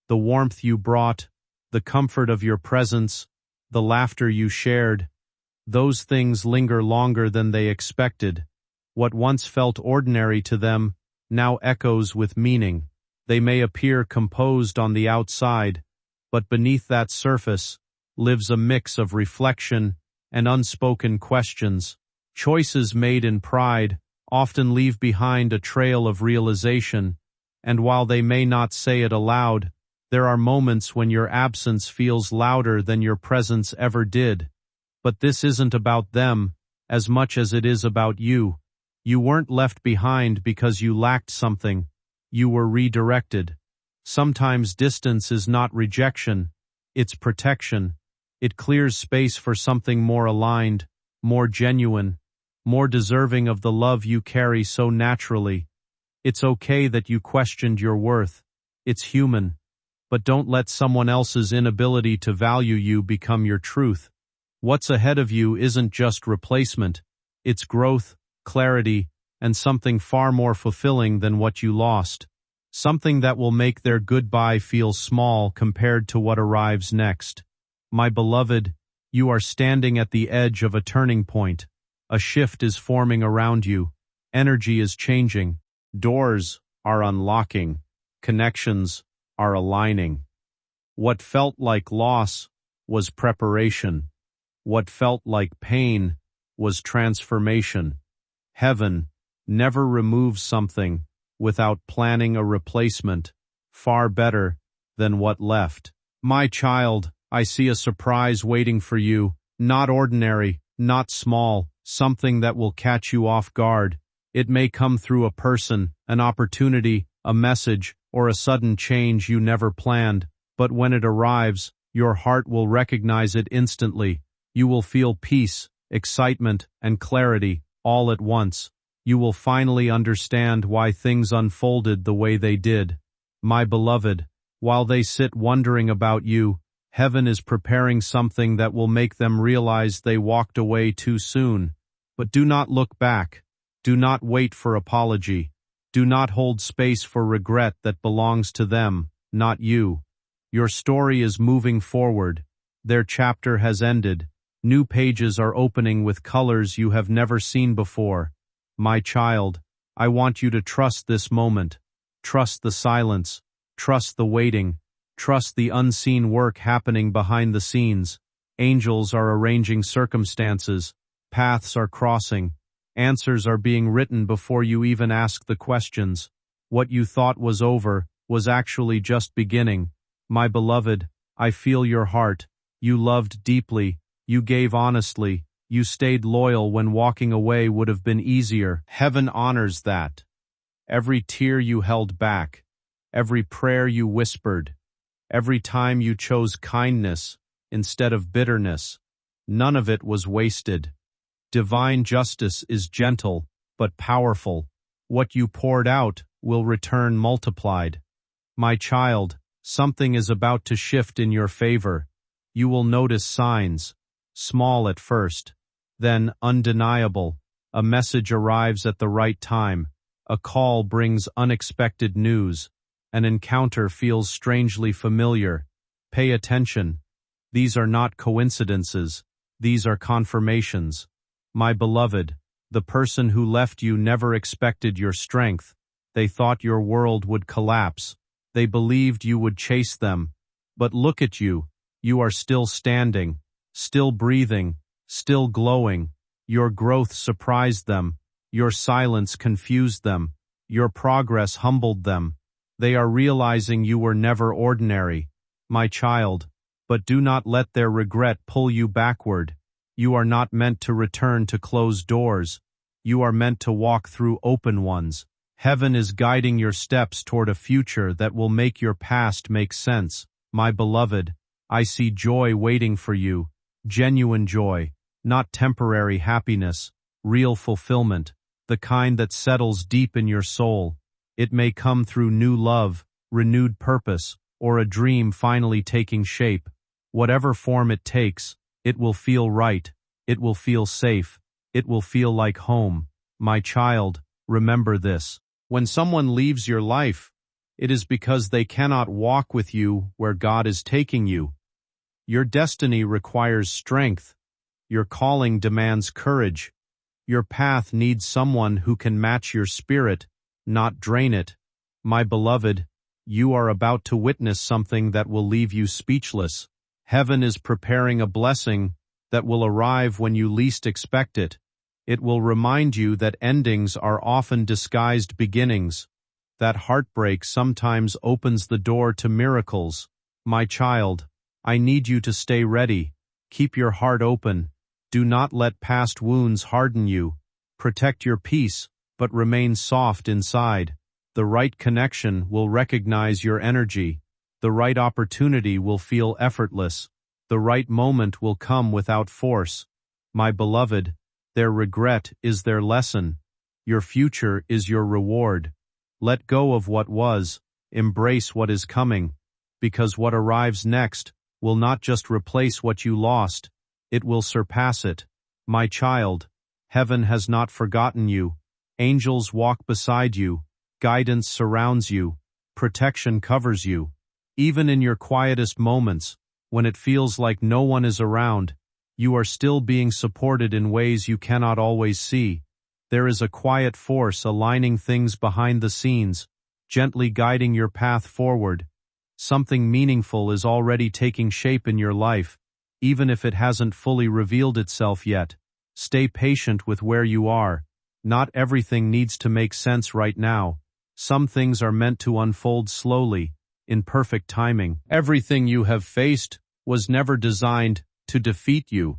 The warmth you brought, the comfort of your presence, the laughter you shared, those things linger longer than they expected. What once felt ordinary to them now echoes with meaning. They may appear composed on the outside, but beneath that surface lives a mix of reflection and unspoken questions. Choices made in pride often leave behind a trail of realization, and while they may not say it aloud, there are moments when your absence feels louder than your presence ever did. But this isn't about them as much as it is about you. You weren't left behind because you lacked something. You were redirected. Sometimes distance is not rejection, it's protection. It clears space for something more aligned, more genuine, more deserving of the love you carry so naturally. It's okay that you questioned your worth. It's human. But don't let someone else's inability to value you become your truth. What's ahead of you isn't just replacement. It's growth, clarity, and something far more fulfilling than what you lost. Something that will make their goodbye feel small compared to what arrives next. My beloved, you are standing at the edge of a turning point. A shift is forming around you. Energy is changing. Doors are unlocking. Connections are aligning. What felt like loss was preparation. What felt like pain was transformation. Heaven never removes something without planning a replacement, far better than what left. My child, I see a surprise waiting for you, not ordinary, not small, something that will catch you off guard. It may come through a person, an opportunity, a message, or a sudden change you never planned, but when it arrives, your heart will recognize it instantly. You will feel peace, excitement, and clarity all at once. You will finally understand why things unfolded the way they did. My beloved, while they sit wondering about you, heaven is preparing something that will make them realize they walked away too soon. But do not look back. Do not wait for apology. Do not hold space for regret that belongs to them, not you. Your story is moving forward. Their chapter has ended. New pages are opening with colors you have never seen before. My child, I want you to trust this moment. Trust the silence. Trust the waiting. Trust the unseen work happening behind the scenes. Angels are arranging circumstances. Paths are crossing. Answers are being written before you even ask the questions. What you thought was over was actually just beginning. My beloved, I feel your heart. You loved deeply. You gave honestly. You stayed loyal when walking away would have been easier. Heaven honors that. Every tear you held back. Every prayer you whispered. Every time you chose kindness instead of bitterness. None of it was wasted. Divine justice is gentle, but powerful. What you poured out will return multiplied. My child, something is about to shift in your favor. You will notice signs, small at first, then undeniable. A message arrives at the right time. A call brings unexpected news. An encounter feels strangely familiar. Pay attention. These are not coincidences. These are confirmations. My beloved, the person who left you never expected your strength. They thought your world would collapse. They believed you would chase them. But look at you. You are still standing, still breathing, still glowing. Your growth surprised them. Your silence confused them. Your progress humbled them. They are realizing you were never ordinary, my child. But do not let their regret pull you backward. You are not meant to return to closed doors. You are meant to walk through open ones. Heaven is guiding your steps toward a future that will make your past make sense. My beloved, I see joy waiting for you. Genuine joy, not temporary happiness, real fulfillment, the kind that settles deep in your soul. It may come through new love, renewed purpose, or a dream finally taking shape. Whatever form it takes, it will feel right. It will feel safe. It will feel like home. My child, remember this. When someone leaves your life, it is because they cannot walk with you where God is taking you. Your destiny requires strength. Your calling demands courage. Your path needs someone who can match your spirit, not drain it. My beloved, you are about to witness something that will leave you speechless. Heaven is preparing a blessing that will arrive when you least expect it. It will remind you that endings are often disguised beginnings, that heartbreak sometimes opens the door to miracles. My child, I need you to stay ready. Keep your heart open. Do not let past wounds harden you. Protect your peace, but remain soft inside. The right connection will recognize your energy. The right opportunity will feel effortless. The right moment will come without force. My beloved, their regret is their lesson. Your future is your reward. Let go of what was. Embrace what is coming. Because what arrives next will not just replace what you lost. It will surpass it. My child, heaven has not forgotten you. Angels walk beside you. Guidance surrounds you. Protection covers you. Even in your quietest moments, when it feels like no one is around, you are still being supported in ways you cannot always see. There is a quiet force aligning things behind the scenes, gently guiding your path forward. Something meaningful is already taking shape in your life, even if it hasn't fully revealed itself yet. Stay patient with where you are. Not everything needs to make sense right now. Some things are meant to unfold slowly, in perfect timing. Everything you have faced was never designed to defeat you.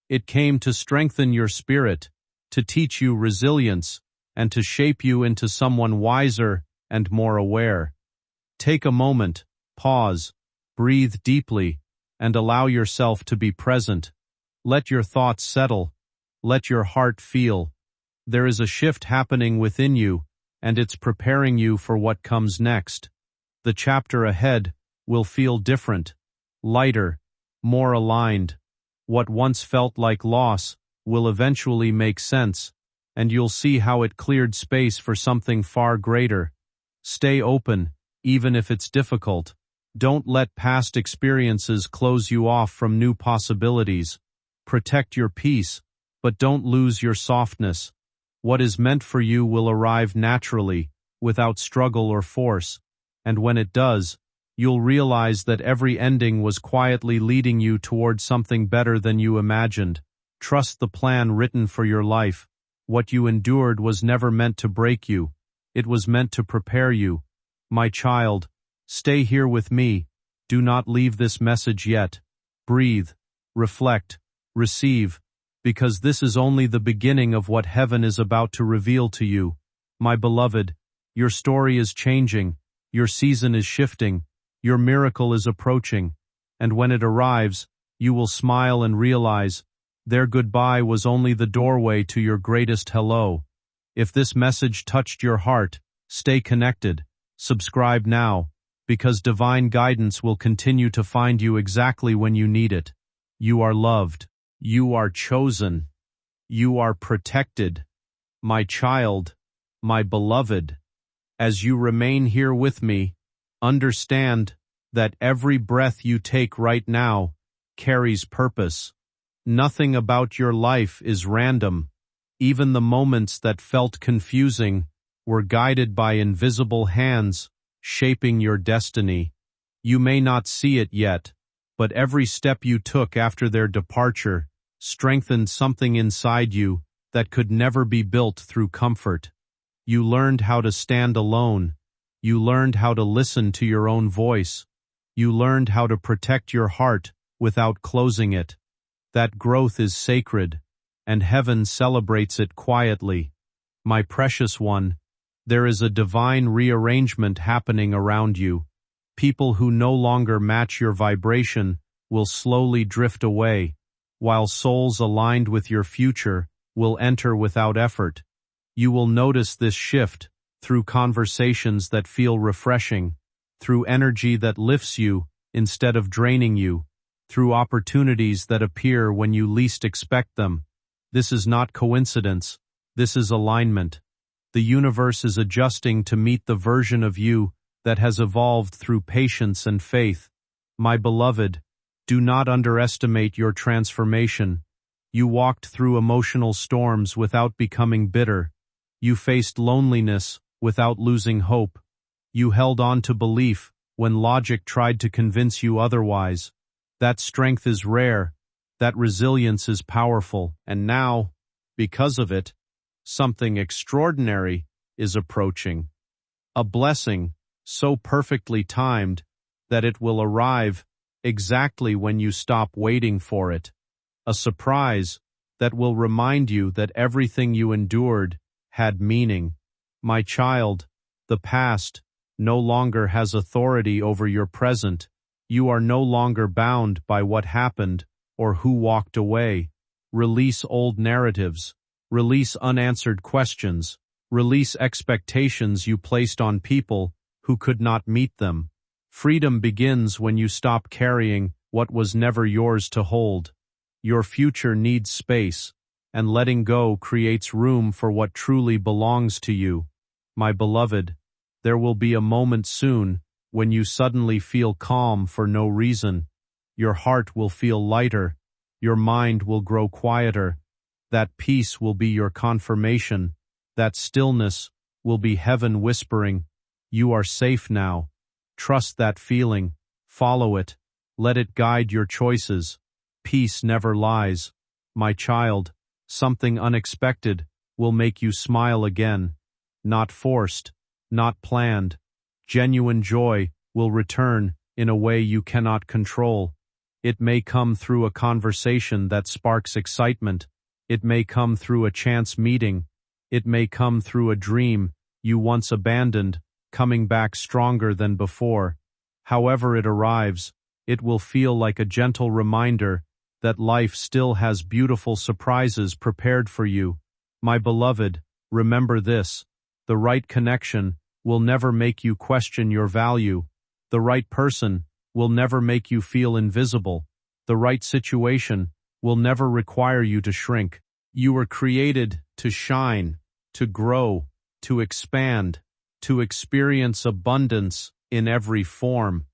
It came to strengthen your spirit, to teach you resilience, and to shape you into someone wiser and more aware. Take a moment, pause, breathe deeply, and allow yourself to be present. Let your thoughts settle. Let your heart feel. There is a shift happening within you, and it's preparing you for what comes next. The chapter ahead will feel different, lighter, more aligned. What once felt like loss will eventually make sense, and you'll see how it cleared space for something far greater. Stay open, even if it's difficult. Don't let past experiences close you off from new possibilities. Protect your peace, but don't lose your softness. What is meant for you will arrive naturally, without struggle or force, and when it does, you'll realize that every ending was quietly leading you toward something better than you imagined. Trust the plan written for your life. What you endured was never meant to break you. It was meant to prepare you. My child, stay here with me. Do not leave this message yet. Breathe, reflect, receive, because this is only the beginning of what heaven is about to reveal to you. My beloved, your story is changing, your season is shifting, your miracle is approaching, and when it arrives, you will smile and realize, their goodbye was only the doorway to your greatest hello. If this message touched your heart, stay connected. Subscribe now, because divine guidance will continue to find you exactly when you need it. You are loved. You are chosen. You are protected. My child, my beloved, as you remain here with me, understand that every breath you take right now carries purpose. Nothing about your life is random. Even the moments that felt confusing were guided by invisible hands shaping your destiny. You may not see it yet, but every step you took after their departure strengthened something inside you that could never be built through comfort. You learned how to stand alone. You learned how to listen to your own voice. You learned how to protect your heart without closing it. That growth is sacred, and heaven celebrates it quietly. My precious one, there is a divine rearrangement happening around you. People who no longer match your vibration will slowly drift away, while souls aligned with your future will enter without effort. You will notice this shift through conversations that feel refreshing, through energy that lifts you instead of draining you, through opportunities that appear when you least expect them. This is not coincidence. This is alignment. The universe is adjusting to meet the version of you that has evolved through patience and faith. My beloved, do not underestimate your transformation. You walked through emotional storms without becoming bitter. You faced loneliness without losing hope. You held on to belief when logic tried to convince you otherwise. That strength is rare. That resilience is powerful. And now, because of it, something extraordinary is approaching. A blessing so perfectly timed that it will arrive exactly when you stop waiting for it. A surprise that will remind you that everything you endured had meaning. My child, the past no longer has authority over your present. You are no longer bound by what happened or who walked away. Release old narratives. Release unanswered questions. Release expectations you placed on people who could not meet them. Freedom begins when you stop carrying what was never yours to hold. Your future needs space, and letting go creates room for what truly belongs to you. My beloved, there will be a moment soon when you suddenly feel calm for no reason. Your heart will feel lighter. Your mind will grow quieter. That peace will be your confirmation. That stillness will be heaven whispering, "You are safe now." Trust that feeling. Follow it. Let it guide your choices. Peace never lies. My child, something unexpected will make you smile again. Not forced, not planned. Genuine joy will return in a way you cannot control. It may come through a conversation that sparks excitement. It may come through a chance meeting. It may come through a dream you once abandoned, coming back stronger than before. However it arrives, it will feel like a gentle reminder that life still has beautiful surprises prepared for you. My beloved, remember this: the right connection will never make you question your value. The right person will never make you feel invisible. The right situation will never require you to shrink. You were created to shine, to grow, to expand, to experience abundance in every form.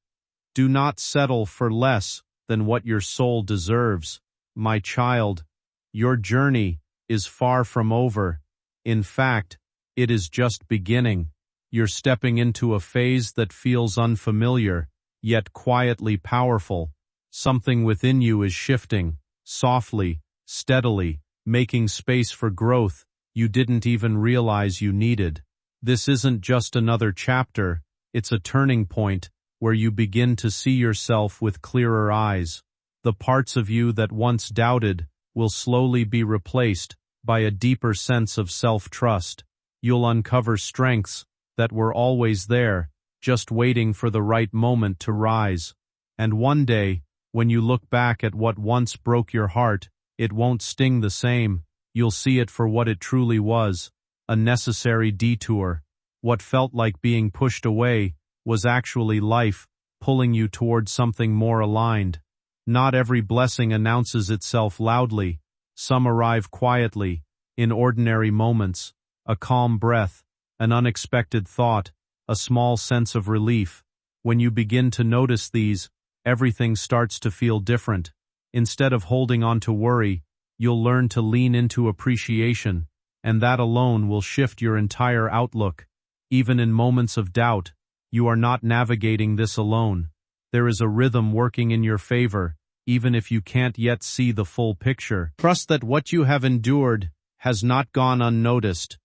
Do not settle for less than what your soul deserves. My child, your journey is far from over. In fact, it is just beginning. You're stepping into a phase that feels unfamiliar, yet quietly powerful. Something within you is shifting, softly, steadily, making space for growth you didn't even realize you needed. This isn't just another chapter, it's a turning point where you begin to see yourself with clearer eyes. The parts of you that once doubted will slowly be replaced by a deeper sense of self-trust. You'll uncover strengths that were always there, just waiting for the right moment to rise. And one day, when you look back at what once broke your heart, it won't sting the same. You'll see it for what it truly was, a necessary detour. What felt like being pushed away was actually life pulling you toward something more aligned. Not every blessing announces itself loudly. Some arrive quietly, in ordinary moments, a calm breath, an unexpected thought, a small sense of relief. When you begin to notice these, everything starts to feel different. Instead of holding on to worry, you'll learn to lean into appreciation, and that alone will shift your entire outlook. Even in moments of doubt, you are not navigating this alone. There is a rhythm working in your favor, even if you can't yet see the full picture. Trust that what you have endured has not gone unnoticed.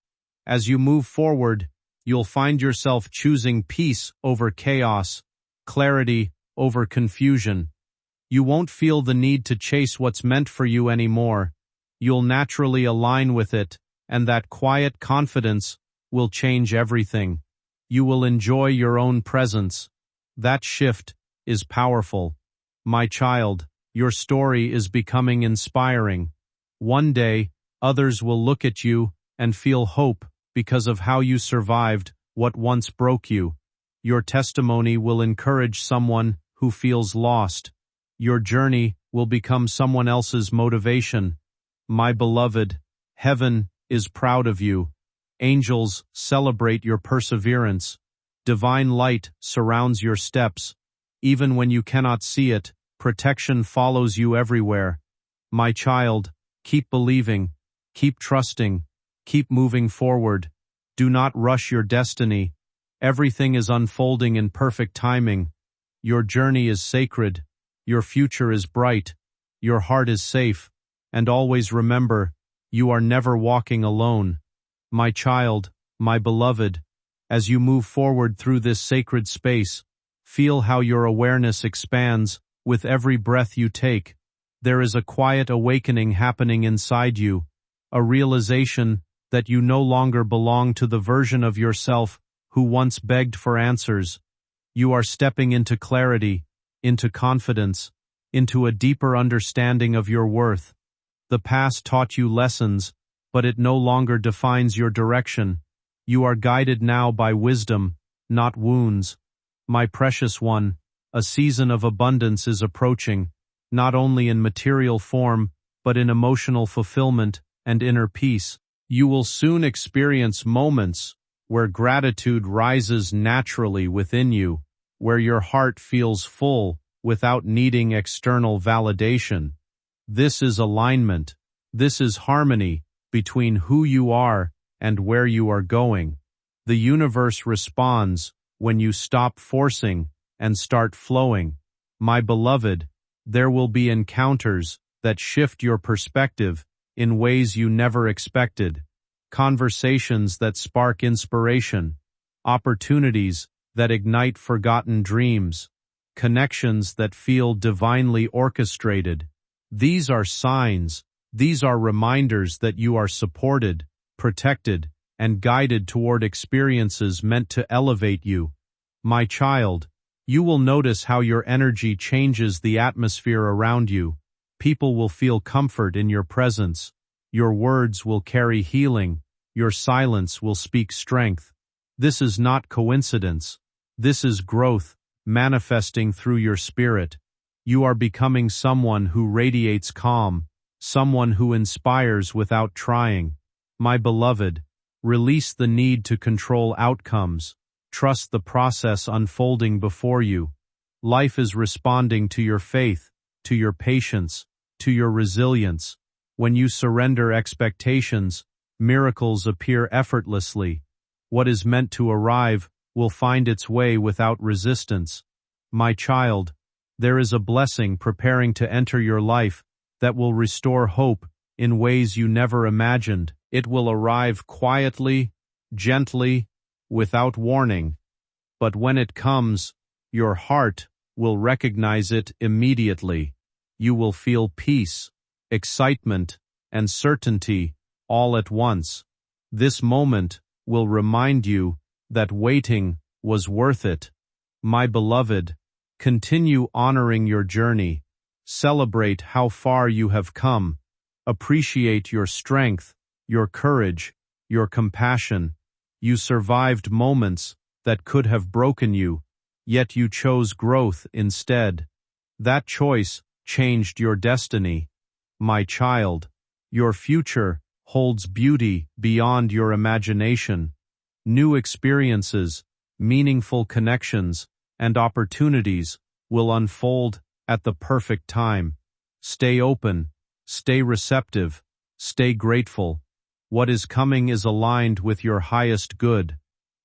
As you move forward, you'll find yourself choosing peace over chaos, clarity over confusion. You won't feel the need to chase what's meant for you anymore. You'll naturally align with it, and that quiet confidence will change everything. You will enjoy your own presence. That shift is powerful. My child, your story is becoming inspiring. One day, others will look at you and feel hope because of how you survived what once broke you. Your testimony will encourage someone who feels lost. Your journey will become someone else's motivation. My beloved, heaven is proud of you. Angels celebrate your perseverance. Divine light surrounds your steps. Even when you cannot see it, protection follows you everywhere. My child, keep believing, keep trusting, keep moving forward. Do not rush your destiny. Everything is unfolding in perfect timing. Your journey is sacred. Your future is bright. Your heart is safe. And always remember, you are never walking alone. My child, my beloved, as you move forward through this sacred space, feel how your awareness expands with every breath you take. There is a quiet awakening happening inside you, a realization that you no longer belong to the version of yourself who once begged for answers. You are stepping into clarity, into confidence, into a deeper understanding of your worth. The past taught you lessons, but it no longer defines your direction. You are guided now by wisdom, not wounds. My precious one, a season of abundance is approaching, not only in material form, but in emotional fulfillment and inner peace. You will soon experience moments where gratitude rises naturally within you, where your heart feels full without needing external validation. This is alignment. This is harmony between who you are and where you are going. The universe responds when you stop forcing and start flowing. My beloved, there will be encounters that shift your perspective in ways you never expected. Conversations that spark inspiration. Opportunities that ignite forgotten dreams. connections that feel divinely orchestrated. These are signs, these are reminders that you are supported, protected, and guided toward experiences meant to elevate you. My child, you will notice how your energy changes the atmosphere around you. People will feel comfort in your presence. Your words will carry healing. Your silence will speak strength. This is not coincidence. This is growth, manifesting through your spirit. You are becoming someone who radiates calm, someone who inspires without trying. My beloved, release the need to control outcomes. Trust the process unfolding before you. Life is responding to your faith, to your patience, to your resilience. When you surrender expectations, miracles appear effortlessly. What is meant to arrive will find its way without resistance. My child, there is a blessing preparing to enter your life that will restore hope in ways you never imagined. It will arrive quietly, gently, without warning. But when it comes, your heart will recognize it immediately. You will feel peace, excitement, and certainty all at once. This moment will remind you that waiting was worth it. My beloved, continue honoring your journey. Celebrate how far you have come. Appreciate your strength, your courage, your compassion. You survived moments that could have broken you, yet you chose growth instead. That choice changed your destiny. My child, your future holds beauty beyond your imagination. New experiences, meaningful connections, and opportunities will unfold at the perfect time. Stay open, stay receptive, stay grateful. What is coming is aligned with your highest good.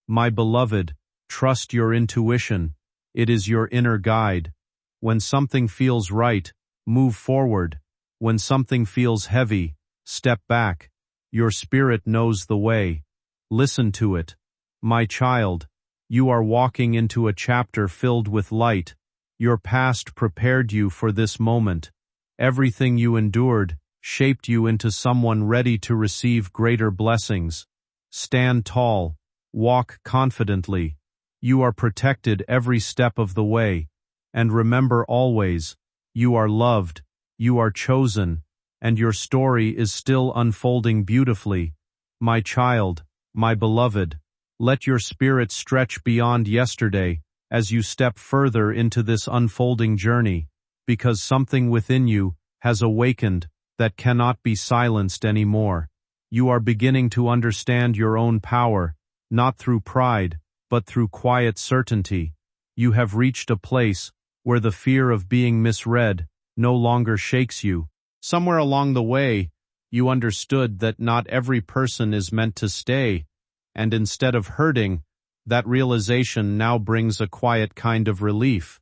My beloved, trust your intuition. It is your inner guide. When something feels right, move forward. When something feels heavy, step back. Your spirit knows the way. Listen to it. My child, you are walking into a chapter filled with light. Your past prepared you for this moment. Everything you endured shaped you into someone ready to receive greater blessings. Stand tall. Walk confidently. You are protected every step of the way. And remember always, you are loved, you are chosen, and your story is still unfolding beautifully. My child, my beloved, let your spirit stretch beyond yesterday as you step further into this unfolding journey, because something within you has awakened that cannot be silenced anymore. You are beginning to understand your own power, not through pride, but through quiet certainty. You have reached a place where the fear of being misread no longer shakes you. Somewhere along the way, you understood that not every person is meant to stay, and instead of hurting, that realization now brings a quiet kind of relief.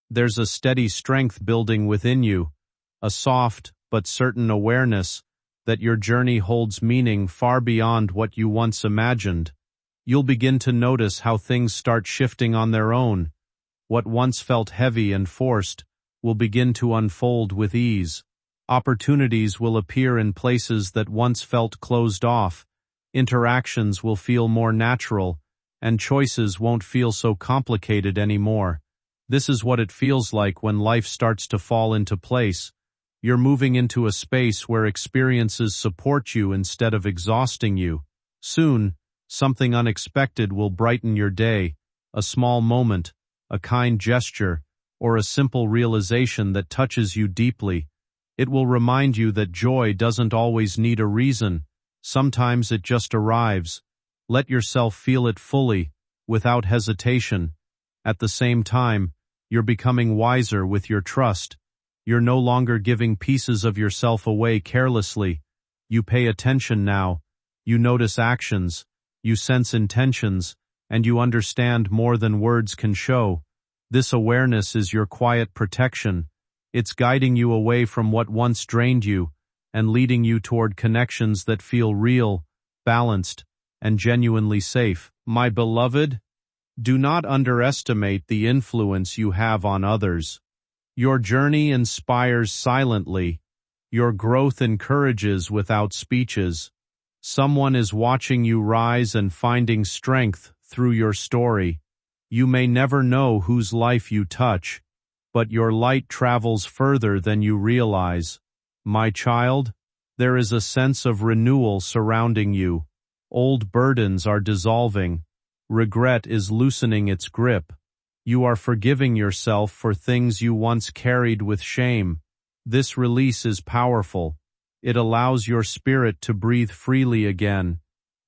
There's a steady strength building within you, a soft but certain awareness that your journey holds meaning far beyond what you once imagined. You'll begin to notice how things start shifting on their own. What once felt heavy and forced will begin to unfold with ease. Opportunities will appear in places that once felt closed off. Interactions will feel more natural, and choices won't feel so complicated anymore. This is what it feels like when life starts to fall into place. You're moving into a space where experiences support you instead of exhausting you. Soon, something unexpected will brighten your day, a small moment, a kind gesture, or a simple realization that touches you deeply. It will remind you that joy doesn't always need a reason. Sometimes it just arrives. Let yourself feel it fully, without hesitation. At the same time, you're becoming wiser with your trust. You're no longer giving pieces of yourself away carelessly. You pay attention now. You notice actions. You sense intentions, and you understand more than words can show. This awareness is your quiet protection. It's guiding you away from what once drained you, and leading you toward connections that feel real, balanced, and genuinely safe. My beloved, Do not underestimate the influence you have on others. Your journey inspires silently. Your growth encourages without speeches. Someone is watching you rise and finding strength through your story. You may never know whose life you touch, but your light travels further than you realize. My child, there is a sense of renewal surrounding you. Old burdens are dissolving. Regret is loosening its grip. You are forgiving yourself for things you once carried with shame. This release is powerful. It allows your spirit to breathe freely again.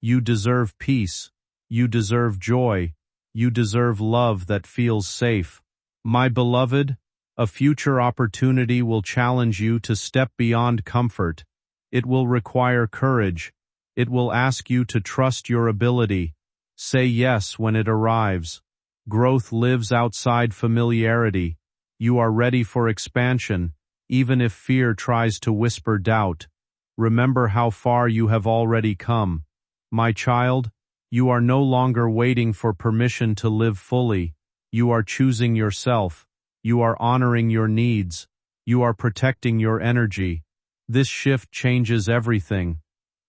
You deserve peace. You deserve joy. You deserve love that feels safe. My beloved, a future opportunity will challenge you to step beyond comfort. It will require courage. It will ask you to trust your ability. Say yes when it arrives. Growth lives outside familiarity. You are ready for expansion, even if fear tries to whisper doubt. Remember how far you have already come. My child, you are no longer waiting for permission to live fully. You are choosing yourself. You are honoring your needs. You are protecting your energy. This shift changes everything.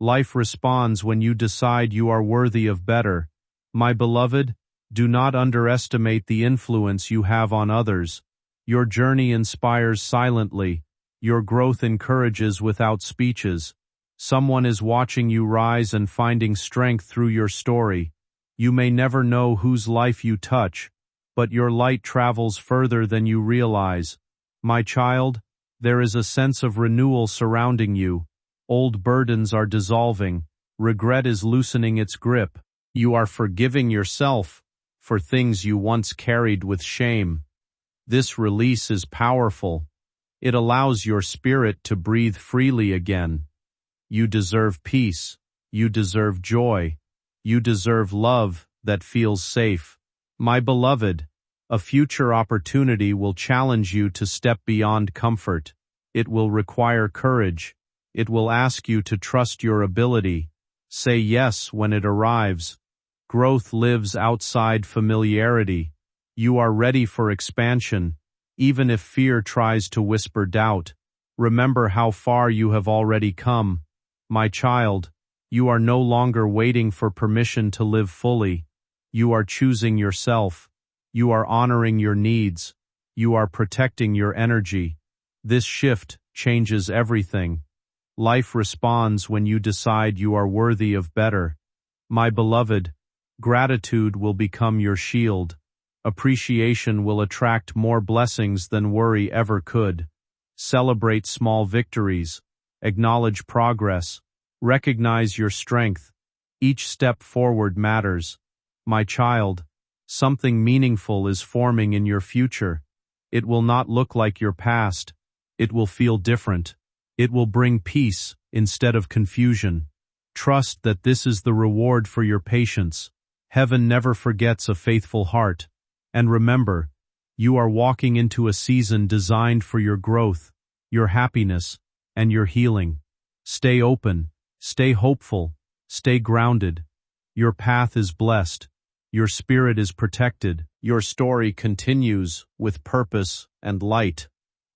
Life responds when you decide you are worthy of better. My beloved, do not underestimate the influence you have on others. Your journey inspires silently. Your growth encourages without speeches. Someone is watching you rise and finding strength through your story. You may never know whose life you touch, but your light travels further than you realize. My child, there is a sense of renewal surrounding you. Old burdens are dissolving. Regret is loosening its grip. You are forgiving yourself for things you once carried with shame. This release is powerful. It allows your spirit to breathe freely again. You deserve peace. You deserve joy. You deserve love that feels safe. My beloved, a future opportunity will challenge you to step beyond comfort. It will require courage. It will ask you to trust your ability. Say yes when it arrives. Growth lives outside familiarity. You are ready for expansion, even if fear tries to whisper doubt. Remember how far you have already come. My child, you are no longer waiting for permission to live fully. You are choosing yourself. You are honoring your needs. You are protecting your energy. This shift changes everything. Life responds when you decide you are worthy of better. My beloved, gratitude will become your shield. Appreciation will attract more blessings than worry ever could. Celebrate small victories. Acknowledge progress. Recognize your strength. Each step forward matters. My child, something meaningful is forming in your future. It will not look like your past. It will feel different. It will bring peace instead of confusion. Trust that this is the reward for your patience. Heaven never forgets a faithful heart. And remember, you are walking into a season designed for your growth, your happiness, and your healing. Stay open, stay hopeful, stay grounded. Your path is blessed. Your spirit is protected. Your story continues with purpose and light.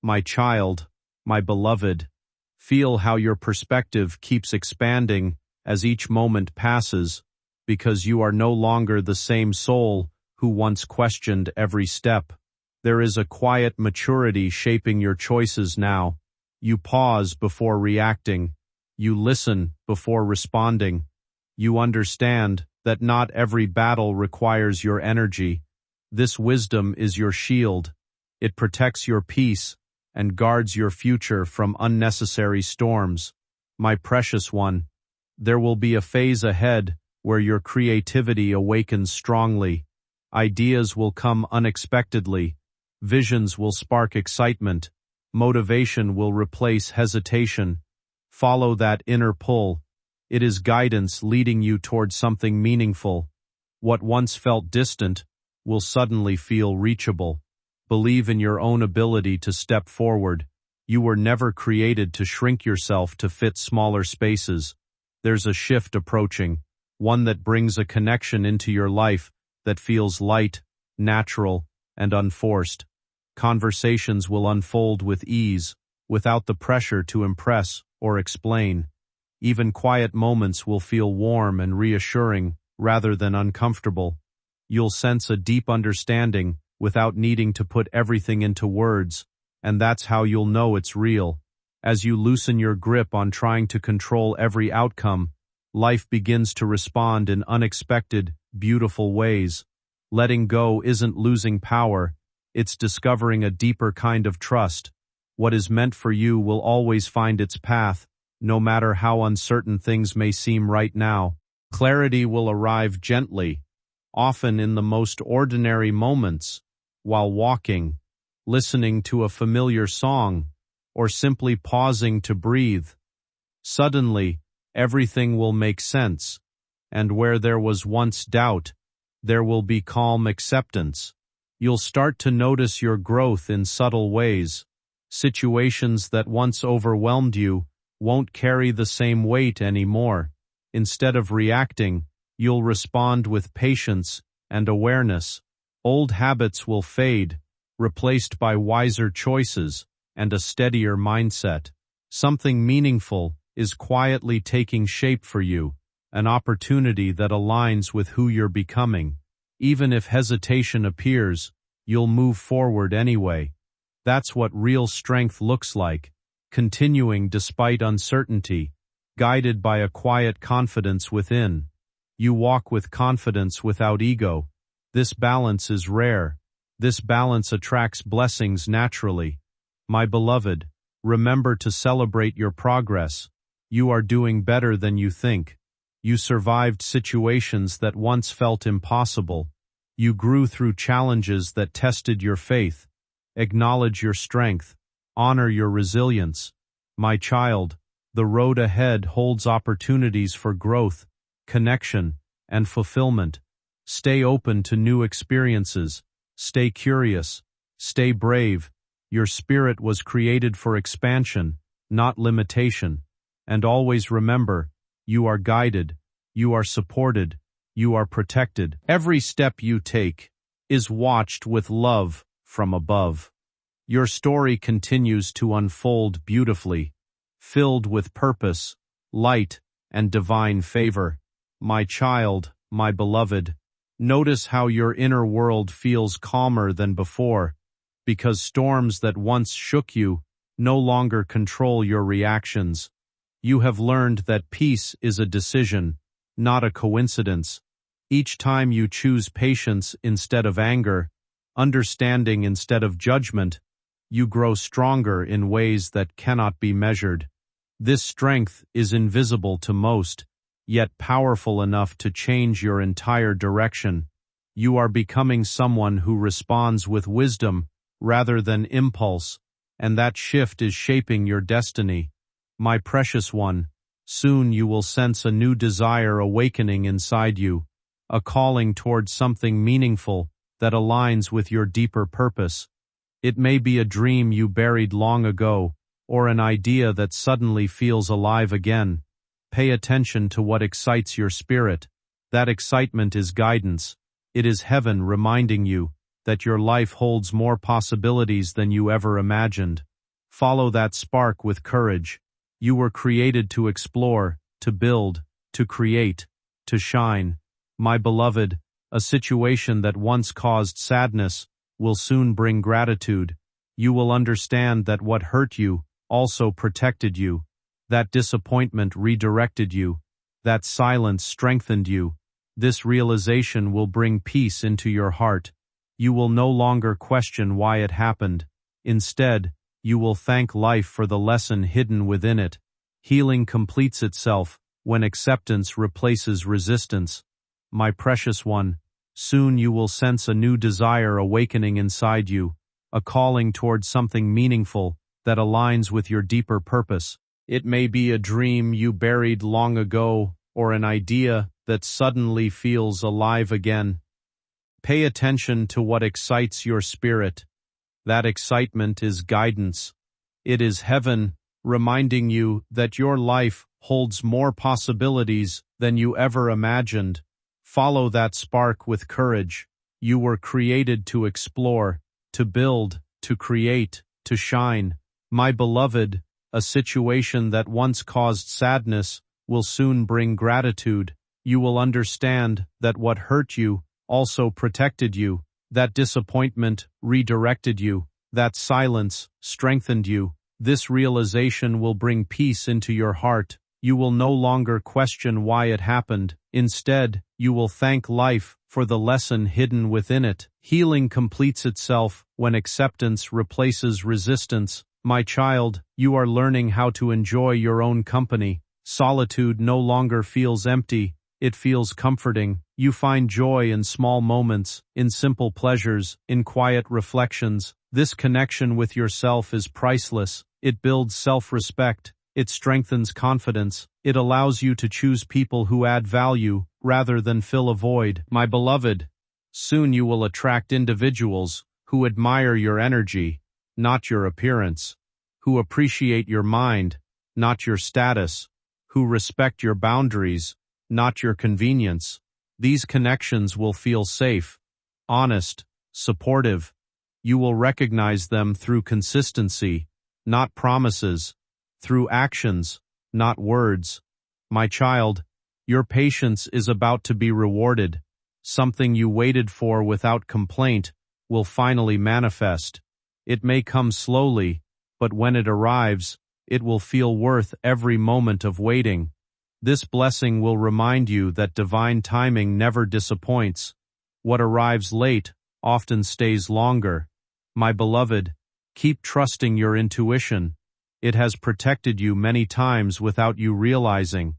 My child, my beloved, feel how your perspective keeps expanding as each moment passes, because you are no longer the same soul who once questioned every step. There is a quiet maturity shaping your choices now. You pause before reacting. You listen before responding. You understand that not every battle requires your energy. This wisdom is your shield. It protects your peace and guards your future from unnecessary storms. My precious one, there will be a phase ahead where your creativity awakens strongly. Ideas will come unexpectedly. Visions will spark excitement. Motivation will replace hesitation. Follow that inner pull. It is guidance leading you toward something meaningful. What once felt distant will suddenly feel reachable. Believe in your own ability to step forward. You were never created to shrink yourself to fit smaller spaces. There's a shift approaching, one that brings a connection into your life that feels light, natural, and unforced. Conversations will unfold with ease, without the pressure to impress or explain. Even quiet moments will feel warm and reassuring rather than uncomfortable. You'll sense a deep understanding without needing to put everything into words, and that's how you'll know it's real. As you loosen your grip on trying to control every outcome, life begins to respond in unexpected, beautiful ways. Letting go isn't losing power, it's discovering a deeper kind of trust. What is meant for you will always find its path, no matter how uncertain things may seem right now. Clarity will arrive gently, often in the most ordinary moments, while walking, listening to a familiar song, or simply pausing to breathe. Suddenly, everything will make sense, and where there was once doubt, there will be calm acceptance. You'll start to notice your growth in subtle ways. Situations that once overwhelmed you won't carry the same weight anymore. Instead of reacting, you'll respond with patience and awareness. Old habits will fade, replaced by wiser choices and a steadier mindset. Something meaningful is quietly taking shape for you, an opportunity that aligns with who you're becoming. Even if hesitation appears, you'll move forward anyway. That's what real strength looks like, continuing despite uncertainty, guided by a quiet confidence within. You walk with confidence without ego. This balance is rare. This balance attracts blessings naturally. My beloved, remember to celebrate your progress. You are doing better than you think. You survived situations that once felt impossible. You grew through challenges that tested your faith. Acknowledge your strength. Honor your resilience. My child, the road ahead holds opportunities for growth, connection, and fulfillment. Stay open to new experiences. Stay curious. Stay brave. Your spirit was created for expansion, not limitation. And always remember, you are guided, you are supported, you are protected. Every step you take is watched with love from above. Your story continues to unfold beautifully, filled with purpose, light, and divine favor. My child, my beloved, notice how your inner world feels calmer than before, because storms that once shook you no longer control your reactions. You have learned that peace is a decision, not a coincidence. Each time you choose patience instead of anger, understanding instead of judgment, you grow stronger in ways that cannot be measured. This strength is invisible to most, yet powerful enough to change your entire direction. You are becoming someone who responds with wisdom rather than impulse, and that shift is shaping your destiny. My precious one, soon you will sense a new desire awakening inside you, a calling towards something meaningful that aligns with your deeper purpose. It may be a dream you buried long ago, or an idea that suddenly feels alive again. Pay attention to what excites your spirit. That excitement is guidance. It is heaven reminding you that your life holds more possibilities than you ever imagined. Follow that spark with courage. You were created to explore, to build, to create, to shine. My beloved, a situation that once caused sadness will soon bring gratitude. You will understand that what hurt you also protected you. That disappointment redirected you. That silence strengthened you. This realization will bring peace into your heart. You will no longer question why it happened. Instead, you will thank life for the lesson hidden within it. Healing completes itself when acceptance replaces resistance. My precious one, soon you will sense a new desire awakening inside you, a calling towards something meaningful that aligns with your deeper purpose. It may be a dream you buried long ago, or an idea that suddenly feels alive again. Pay attention to what excites your spirit. That excitement is guidance. It is heaven reminding you that your life holds more possibilities than you ever imagined. Follow that spark with courage. You were created to explore, to build, to create, to shine. My beloved, a situation that once caused sadness will soon bring gratitude. You will understand that what hurt you also protected you, that disappointment redirected you, that silence strengthened you. This realization will bring peace into your heart. You will no longer question why it happened. Instead, you will thank life for the lesson hidden within it. Healing completes itself when acceptance replaces resistance. My child, you are learning how to enjoy your own company. Solitude no longer feels empty, it feels comforting. You find joy in small moments, in simple pleasures, in quiet reflections. This connection with yourself is priceless. It builds self-respect. It strengthens confidence. It allows you to choose people who add value rather than fill a void. My beloved, soon you will attract individuals who admire your energy, not your appearance, who appreciate your mind, not your status, who respect your boundaries, not your convenience. These connections will feel safe, honest, supportive. You will recognize them through consistency, not promises, through actions, not words. My child, your patience is about to be rewarded. Something you waited for without complaint will finally manifest. It may come slowly, but when it arrives, it will feel worth every moment of waiting. This blessing will remind you that divine timing never disappoints. What arrives late often stays longer. My beloved, keep trusting your intuition. It has protected you many times without you realizing.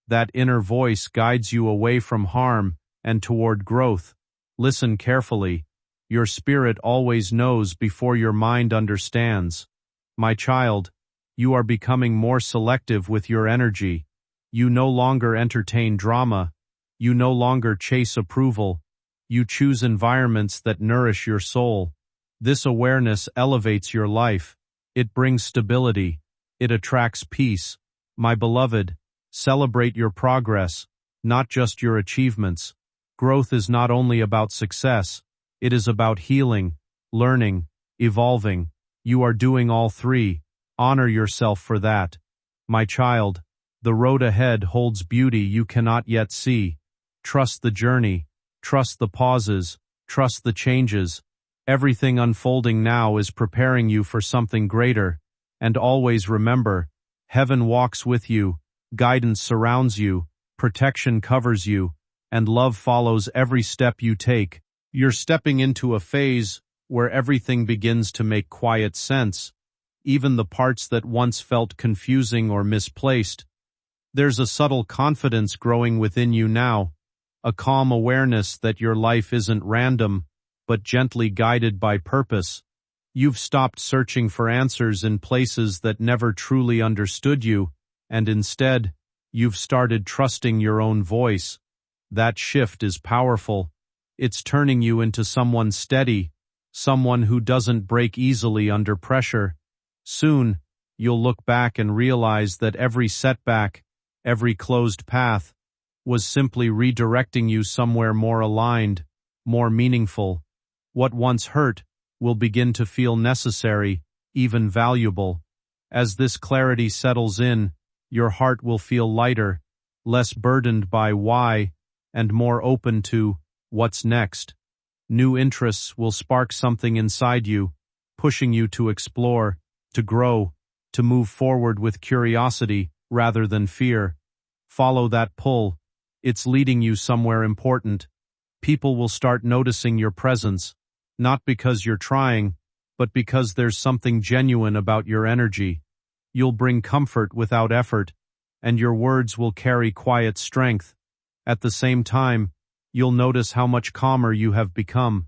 That inner voice guides you away from harm and toward growth. Listen carefully. Your spirit always knows before your mind understands. My child, you are becoming more selective with your energy. You no longer entertain drama. You no longer chase approval. You choose environments that nourish your soul. This awareness elevates your life. It brings stability. It attracts peace. My beloved, celebrate your progress, not just your achievements. Growth is not only about success, it is about healing, learning, evolving. You are doing all three. Honor yourself for that. My child, the road ahead holds beauty you cannot yet see. Trust the journey. Trust the pauses. Trust the changes. Everything unfolding now is preparing you for something greater. And always remember, heaven walks with you, guidance surrounds you, protection covers you, and love follows every step you take. You're stepping into a phase where everything begins to make quiet sense, even the parts that once felt confusing or misplaced. There's a subtle confidence growing within you now, a calm awareness that your life isn't random, but gently guided by purpose. You've stopped searching for answers in places that never truly understood you, and instead, you've started trusting your own voice. That shift is powerful. It's turning you into someone steady, someone who doesn't break easily under pressure. Soon, you'll look back and realize that every setback, every closed path, was simply redirecting you somewhere more aligned, more meaningful. What once hurt will begin to feel necessary, even valuable. As this clarity settles in, your heart will feel lighter, less burdened by why, and more open to what's next. New interests will spark something inside you, pushing you to explore, to grow, to move forward with curiosity rather than fear. Follow that pull. It's leading you somewhere important. People will start noticing your presence, not because you're trying, but because there's something genuine about your energy. You'll bring comfort without effort, and your words will carry quiet strength. At the same time, you'll notice how much calmer you have become.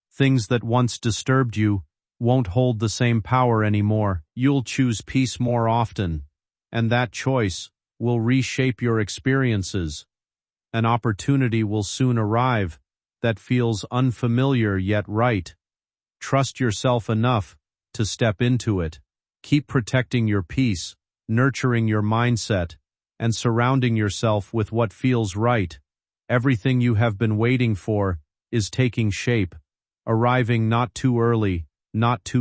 Things that once disturbed you won't hold the same power anymore. You'll choose peace more often, and that choice will reshape your experiences. An opportunity will soon arrive that feels unfamiliar yet right. Trust yourself enough to step into it. Keep protecting your peace, nurturing your mindset, and surrounding yourself with what feels right. Everything you have been waiting for is taking shape, arriving not too early, not too